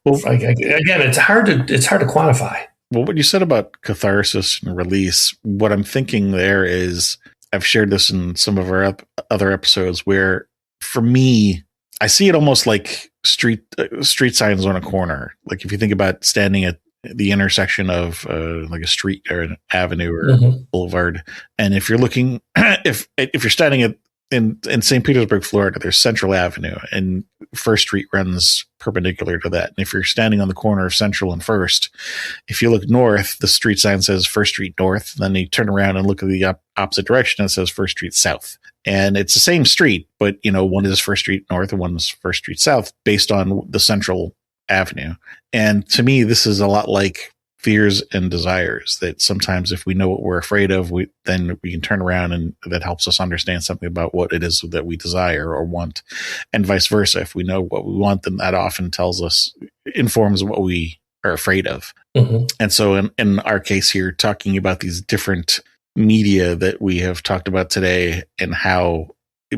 Speaker 3: Well, again, it's hard to quantify.
Speaker 2: Well, what you said about catharsis and release, what I'm thinking there is, I've shared this in some of our other episodes, where for me, I see it almost like street signs on a corner. Like if you think about standing at the intersection of like a street or an avenue or a boulevard, and if you're looking, if you're standing in St. Petersburg, Florida, there's Central Avenue, and First Street runs perpendicular to that. And if you're standing on the corner of Central and First, if you look north, the street sign says First Street North. Then you turn around and look at the opposite direction, and it says First Street South. And it's the same street, but one is First Street North and one is First Street South based on the Central Avenue. And to me, this is a lot like fears and desires, that sometimes if we know what we're afraid of, then we can turn around, and that helps us understand something about what it is that we desire or want, and vice versa. If we know what we want, then that often informs what we are afraid of. And so in our case here, talking about these different media that we have talked about today, and how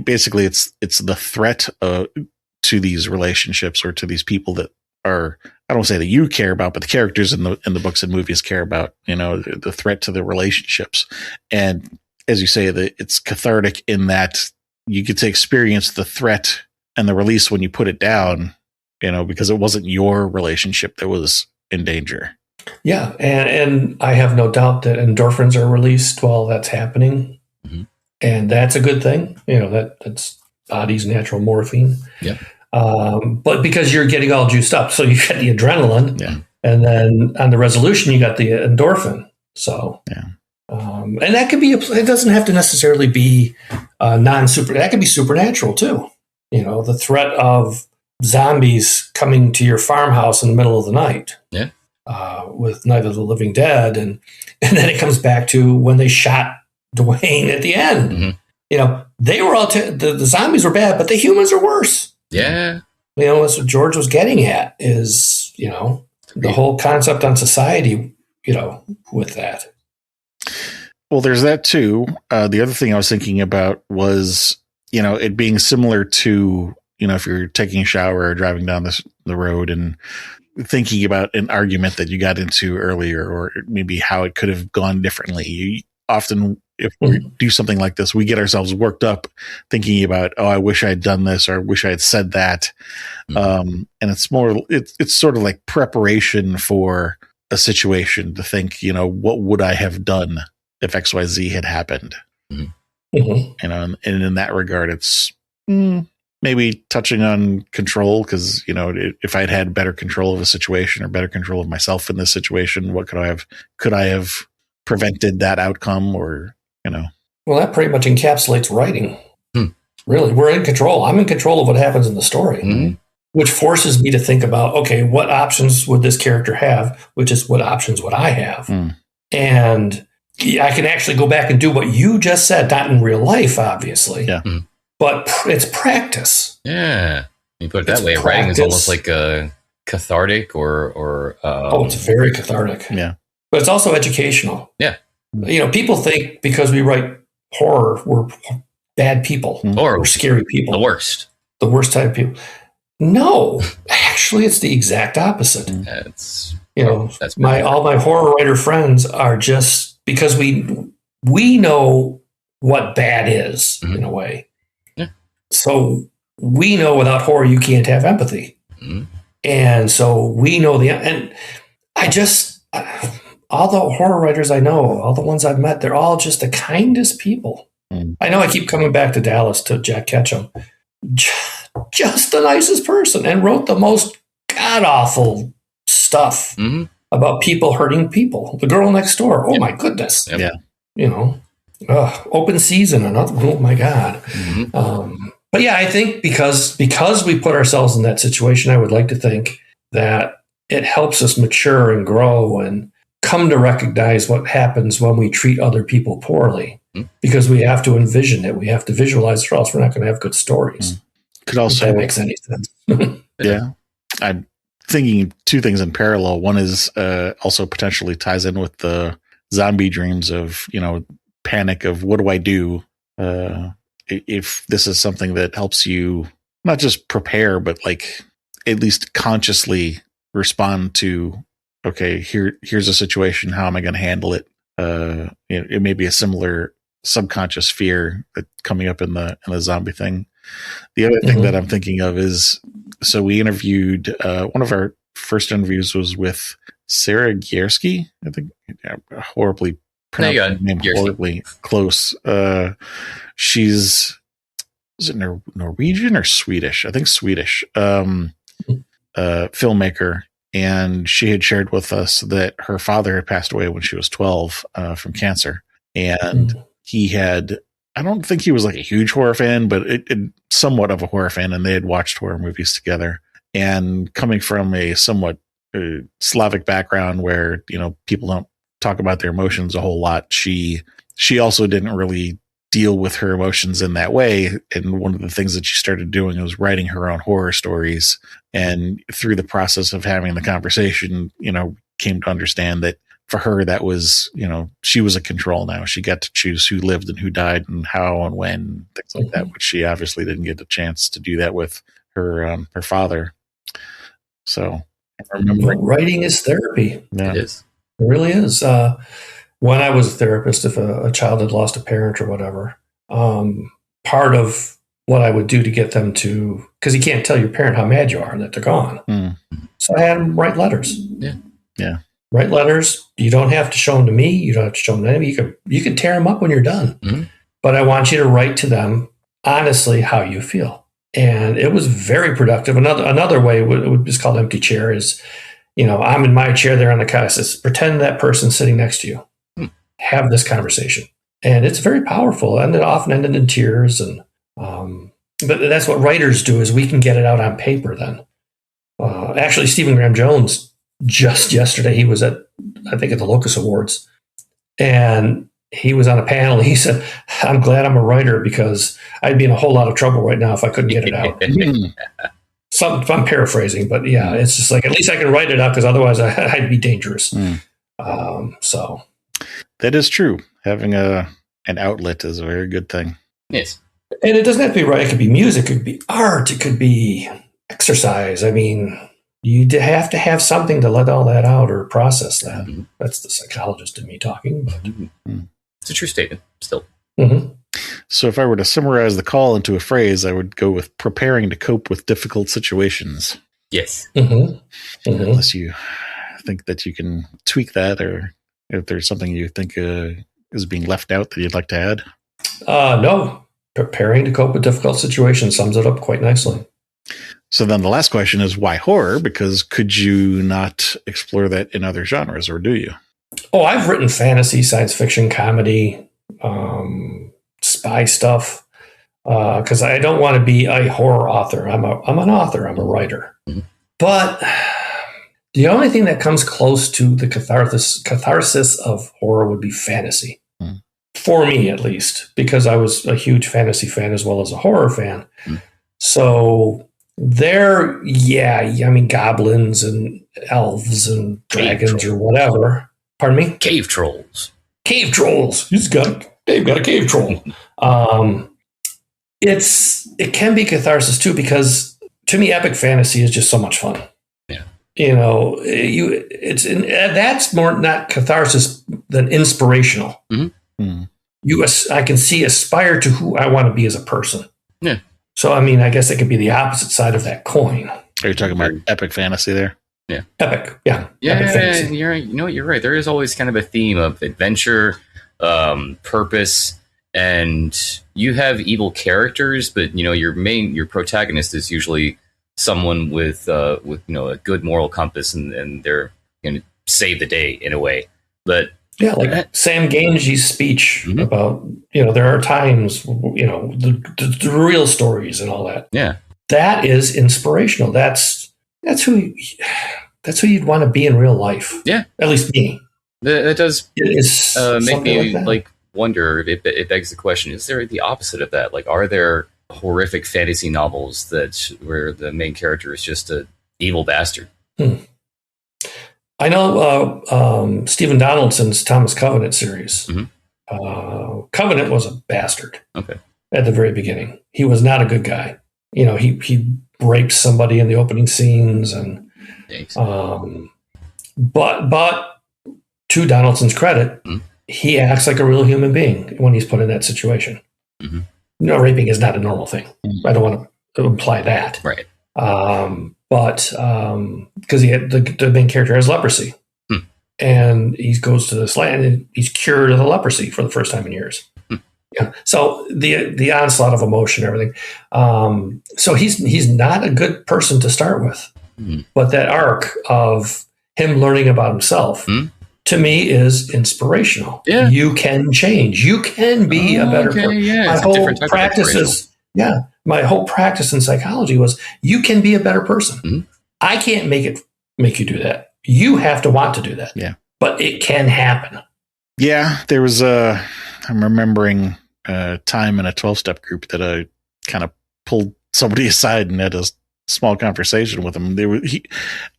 Speaker 2: basically it's the threat to these relationships or to these people that are, I don't say that you care about, but the characters in the books and movies care about, the threat to the relationships. And as you say, that it's cathartic in that you get to experience the threat and the release when you put it down, because it wasn't your relationship that was in danger.
Speaker 3: Yeah. And I have no doubt that endorphins are released while that's happening. And that's a good thing. That's body's natural morphine. Yeah. But because you're getting all juiced up, so you get the adrenaline, and then on the resolution, you got the endorphin. So, and that could be, it doesn't have to necessarily be non-super, that could be supernatural too. The threat of zombies coming to your farmhouse in the middle of the night. With Night of the Living Dead. And then it comes back to when they shot Dwayne at the end. They were all, the zombies were bad, but the humans are worse.
Speaker 1: Yeah.
Speaker 3: That's what George was getting at is, the whole concept on society, with that.
Speaker 2: Well, there's that too. The other thing I was thinking about was, it being similar to, if you're taking a shower or driving down the road and thinking about an argument that you got into earlier, or maybe how it could have gone differently. You often, if we do something like this, we get ourselves worked up thinking about, I wish I had done this, or I wish I had said that. And it's sort of like preparation for a situation to think, what would I have done if XYZ had happened? And in that regard, it's maybe touching on control, because, if I'd had better control of a situation or better control of myself in this situation, what could I have prevented that outcome, or,
Speaker 3: Well, that pretty much encapsulates writing. Really, we're in control. I'm in control of what happens in the story, which forces me to think about, okay, what options would this character have, which is what options would I have? And I can actually go back and do what you just said, not in real life, obviously, but it's practice.
Speaker 1: Yeah. You put it that way, writing is almost like a cathartic or
Speaker 3: it's very cathartic.
Speaker 2: Yeah.
Speaker 3: But it's also educational.
Speaker 1: Yeah.
Speaker 3: You know, people think because we write horror, we're bad people or we're scary people.
Speaker 1: The worst
Speaker 3: type of people. No, actually, it's the exact opposite.
Speaker 1: That's
Speaker 3: all my horror writer friends are just because we know what bad is in a way.
Speaker 1: Yeah.
Speaker 3: So we know without horror you can't have empathy, and so we know and I just all the horror writers I know, all the ones I've met, they're all just the kindest people. I know I keep coming back to Dallas to Jack Ketchum. Just the nicest person, and wrote the most god-awful stuff about people hurting people. The Girl Next Door. Oh, my goodness.
Speaker 1: Yep.
Speaker 2: Yeah.
Speaker 3: You know, Open Season. Another. Oh, my God. But yeah, I think because we put ourselves in that situation, I would like to think that it helps us mature and grow and come to recognize what happens when we treat other people poorly, because we have to envision it. We have to visualize it, or else we're not going to have good stories.
Speaker 2: Could also,
Speaker 3: if that makes any sense.
Speaker 2: Yeah. I'm thinking two things in parallel. One is also potentially ties in with the zombie dreams of, panic of what do I do? If this is something that helps you not just prepare, but like at least consciously respond to, okay, here's a situation. How am I going to handle it? It may be a similar subconscious fear that coming up in the zombie thing. The other thing that I'm thinking of is, so we interviewed, one of our first interviews was with Sarah Gierski. I think horribly pronounced her name, horribly close. She's, is it Norwegian or Swedish? I think Swedish, filmmaker. And she had shared with us that her father had passed away when she was 12 from cancer. And he had, I don't think he was like a huge horror fan, but somewhat of a horror fan. And they had watched horror movies together. And coming from a somewhat Slavic background where, people don't talk about their emotions a whole lot, she also didn't really deal with her emotions in that way. And one of the things that she started doing was writing her own horror stories. And through the process of having the conversation, came to understand that for her, that was, she was in control now. She got to choose who lived and who died and how and when, things like that, which she obviously didn't get a chance to do that with her father. So I remember
Speaker 3: writing is therapy.
Speaker 2: Yeah.
Speaker 1: It is.
Speaker 3: It really is. When I was a therapist, if a child had lost a parent or whatever, part of what I would do to get them to, because you can't tell your parent how mad you are that they're gone. So I had them write letters.
Speaker 2: Yeah.
Speaker 3: Write letters. You don't have to show them to me. You don't have to show them to anybody. You can tear them up when you're done. But I want you to write to them honestly how you feel. And it was very productive. Another way is called empty chair is, I'm in my chair there on the couch. Says, pretend that person's sitting next to you. Have this conversation. And it's very powerful. And it often ended in tears. And but that's what writers do, is we can get it out on paper then. Actually, Stephen Graham Jones, just yesterday, he was at the Locus Awards. And he was on a panel. He said, I'm glad I'm a writer because I'd be in a whole lot of trouble right now if I couldn't get it out. I'm paraphrasing, but yeah, it's just like, at least I can write it out because otherwise I'd be dangerous. So
Speaker 2: that is true. Having an outlet is a very good thing.
Speaker 1: Yes.
Speaker 3: And it doesn't have to be right. It could be music. It could be art. It could be exercise. I mean, you have to have something to let all that out or process that. That's the psychologist in me talking. But.
Speaker 1: It's a true statement still.
Speaker 2: So if I were to summarize the call into a phrase, I would go with preparing to cope with difficult situations.
Speaker 1: Yes.
Speaker 2: Unless you think that you can tweak that, or if there's something you think is being left out that you'd like to add.
Speaker 3: No. Preparing to cope with difficult situations sums it up quite nicely.
Speaker 2: So then the last question is, why horror? Because could you not explore that in other genres, or do you?
Speaker 3: Oh, I've written fantasy, science fiction, comedy, spy stuff because I don't want to be a horror author. I'm an author. I'm a writer. Mm-hmm. But the only thing that comes close to the catharsis of horror would be fantasy. Mm-hmm. For me, at least, because I was a huge fantasy fan as well as a horror fan. Mm-hmm. So there, I mean, goblins and elves and dragons or whatever. Pardon me?
Speaker 1: Cave trolls.
Speaker 3: Cave trolls. They've got a cave troll. It can be catharsis too, because to me, epic fantasy is just so much fun. Yeah. That's more not catharsis than inspirational. Mm-hmm. Mm-hmm. I can see aspire to who I want to be as a person. Yeah. So, I mean, I guess it could be the opposite side of that coin.
Speaker 2: Are you talking about epic fantasy there?
Speaker 3: Yeah. Epic. Yeah.
Speaker 1: Yeah.
Speaker 3: Epic fantasy.
Speaker 1: You're right. There is always kind of a theme of adventure, purpose, and you have evil characters, but your protagonist is usually someone with a good moral compass, and they're going to save the day in a way. But
Speaker 3: yeah, like Sam Gange's speech about there are times the real stories and all that.
Speaker 1: Yeah,
Speaker 3: that is inspirational. That's who you'd want to be in real life.
Speaker 1: Yeah,
Speaker 3: at least me.
Speaker 1: That does make me wonder. It begs the question: is there the opposite of that? Like, are there horrific fantasy novels where the main character is just an evil bastard?
Speaker 3: I know Stephen Donaldson's Thomas Covenant series. Mm-hmm. Covenant was a bastard. Okay. At the very beginning, he was not a good guy. He raped somebody in the opening scenes, and but to Donaldson's credit, he acts like a real human being when he's put in that situation. Mm-hmm. Raping is not a normal thing. Mm-hmm. I don't want to imply that.
Speaker 1: Right.
Speaker 3: But because he had the main character has leprosy, and he goes to this land and he's cured of the leprosy for the first time in years. Yeah. So the onslaught of emotion, everything. So he's not a good person to start with, but that arc of him learning about himself to me is inspirational. Yeah. You can change. You can be a better person.
Speaker 1: Yeah.
Speaker 3: My whole practice is my whole practice in psychology was you can be a better person. Mm-hmm. I can't make you do that. You have to want to do that.
Speaker 2: Yeah.
Speaker 3: But it can happen.
Speaker 2: Yeah. There was I'm remembering a time in a 12-step group that I kind of pulled somebody aside and had a small conversation with him.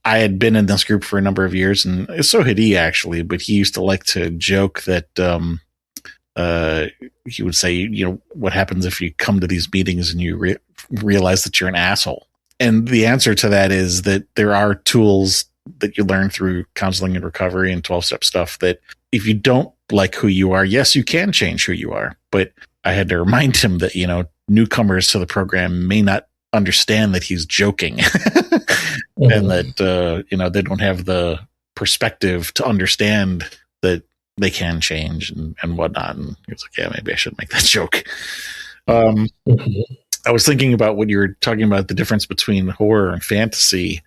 Speaker 2: I had been in this group for a number of years, and so had he actually, but he used to like to joke that he would say, what happens if you come to these meetings and you realize that you're an asshole? And the answer to that is that there are tools that you learn through counseling and recovery and 12-step stuff that if you don't like who you are, yes, you can change who you are. But I had to remind him that, newcomers to the program may not understand that he's joking and that, they don't have the perspective to understand that they can change and whatnot. And he was like, yeah, maybe I should make that joke. I was thinking about when you were talking about the difference between horror and fantasy.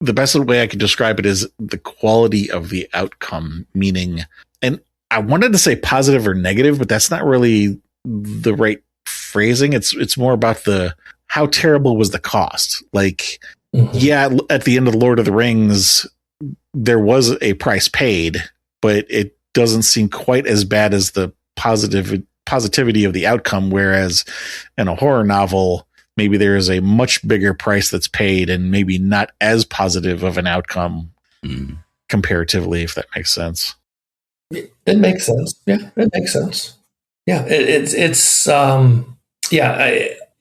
Speaker 2: The best way I could describe it is the quality of the outcome, meaning, and I wanted to say positive or negative, but that's not really the right phrasing. It's more about how terrible was the cost? Like, at the end of Lord of the Rings, there was a price paid, but it doesn't seem quite as bad as the positivity of the outcome. Whereas in a horror novel, maybe there is a much bigger price that's paid and maybe not as positive of an outcome comparatively, if that makes sense.
Speaker 3: It makes sense. Yeah, it makes sense. Yeah,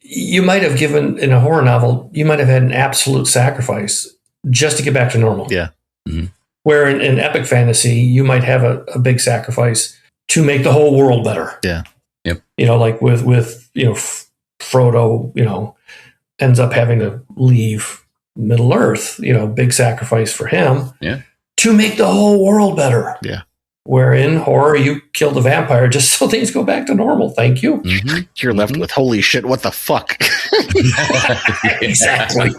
Speaker 3: you might have given in a horror novel, you might have had an absolute sacrifice just to get back to normal.
Speaker 2: Yeah.
Speaker 3: Mm-hmm. Where in epic fantasy, you might have a big sacrifice to make the whole world better.
Speaker 2: Yeah.
Speaker 1: Yep.
Speaker 3: Like with Frodo, ends up having to leave Middle Earth, big sacrifice for him.
Speaker 1: Yeah.
Speaker 3: To make the whole world better.
Speaker 2: Yeah.
Speaker 3: Where in horror, you kill the vampire just so things go back to normal. Thank you.
Speaker 2: Mm-hmm. You're left with, holy shit, what the fuck?
Speaker 3: Exactly.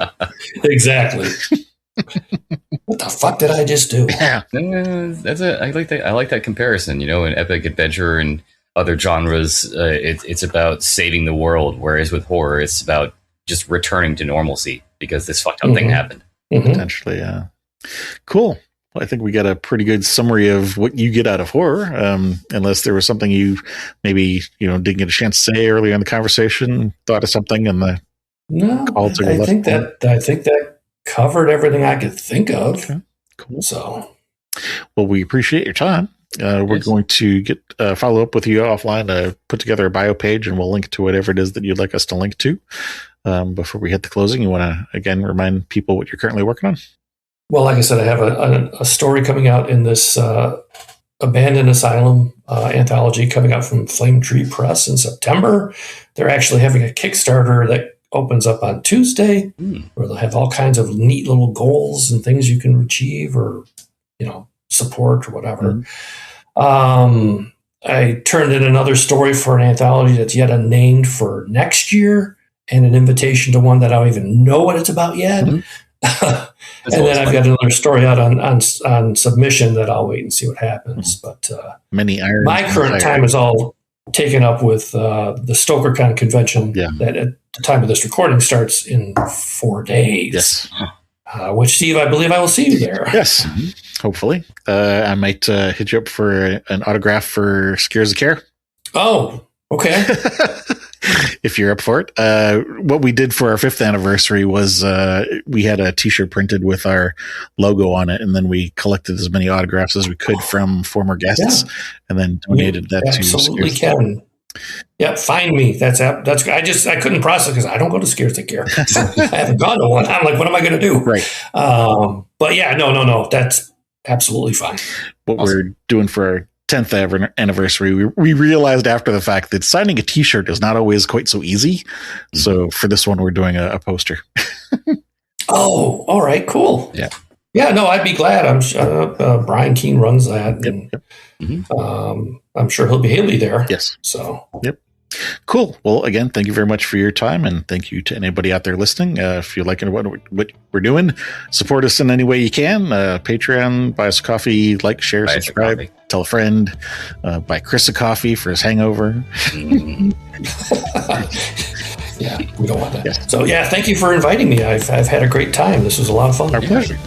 Speaker 3: What the fuck did I just do?
Speaker 2: Yeah.
Speaker 1: I like that comparison, an epic adventure and other genres, it's about saving the world, whereas with horror, it's about just returning to normalcy because this fucked up thing happened.
Speaker 2: Potentially, yeah. Cool. Well, I think we got a pretty good summary of what you get out of horror, unless there was something you maybe didn't get a chance to say earlier in the conversation, thought of something, and the call to
Speaker 3: I think that covered everything I could think of.
Speaker 2: Okay. Cool.
Speaker 3: So,
Speaker 2: well, we appreciate your time. We're going to get follow up with you offline to put together a bio page, and we'll link to whatever it is that you'd like us to link to. Before we hit the closing, you want to again remind people what you're currently working on? Well,
Speaker 3: like I said, I have a story coming out in this Abandoned Asylum anthology coming out from Flame Tree Press in September. They're actually having a Kickstarter that opens up on Tuesday, where they'll have all kinds of neat little goals and things you can achieve or, support or whatever. I turned in another story for an anthology that's yet unnamed for next year, and an invitation to one that I don't even know what it's about yet. And then I've got another story out on submission that I'll wait and see what happens. But my current time is all taken up with the StokerCon convention that at the time of this recording starts in 4 days.
Speaker 2: Yes.
Speaker 3: Which, Steve, I believe I will see you there.
Speaker 2: Yes, hopefully. I might hit you up for an autograph for Scares of Care.
Speaker 3: Oh, okay.
Speaker 2: If you're up for it. What we did for our 5th anniversary was we had a t-shirt printed with our logo on it, and then we collected as many autographs as we could from former guests, and then donated that to
Speaker 3: absolutely can. Yeah, find me. That's I couldn't process because I don't go to Scares of Care. I haven't gone to one. I'm like, what am I going to do?
Speaker 2: Right.
Speaker 3: But yeah, no. That's absolutely fine.
Speaker 2: What we're doing for our 10th anniversary, we realized after the fact that signing a t-shirt is not always quite so easy. So for this one, we're doing a poster.
Speaker 3: Oh, all right, cool.
Speaker 2: Yeah,
Speaker 3: no, I'd be glad. I'm Brian Keene runs that. And, I'm sure he'll be there.
Speaker 2: Yes.
Speaker 3: So,
Speaker 2: cool. Well, again, thank you very much for your time, and thank you to anybody out there listening. If you're liking what we're doing, support us in any way you can. Patreon, buy us a coffee, like, share, subscribe, tell a friend, buy Chris a coffee for his hangover.
Speaker 3: Yeah, we don't want that.
Speaker 2: Yes.
Speaker 3: So, thank you for inviting me. I've had a great time. This was a lot of fun.
Speaker 2: Our pleasure.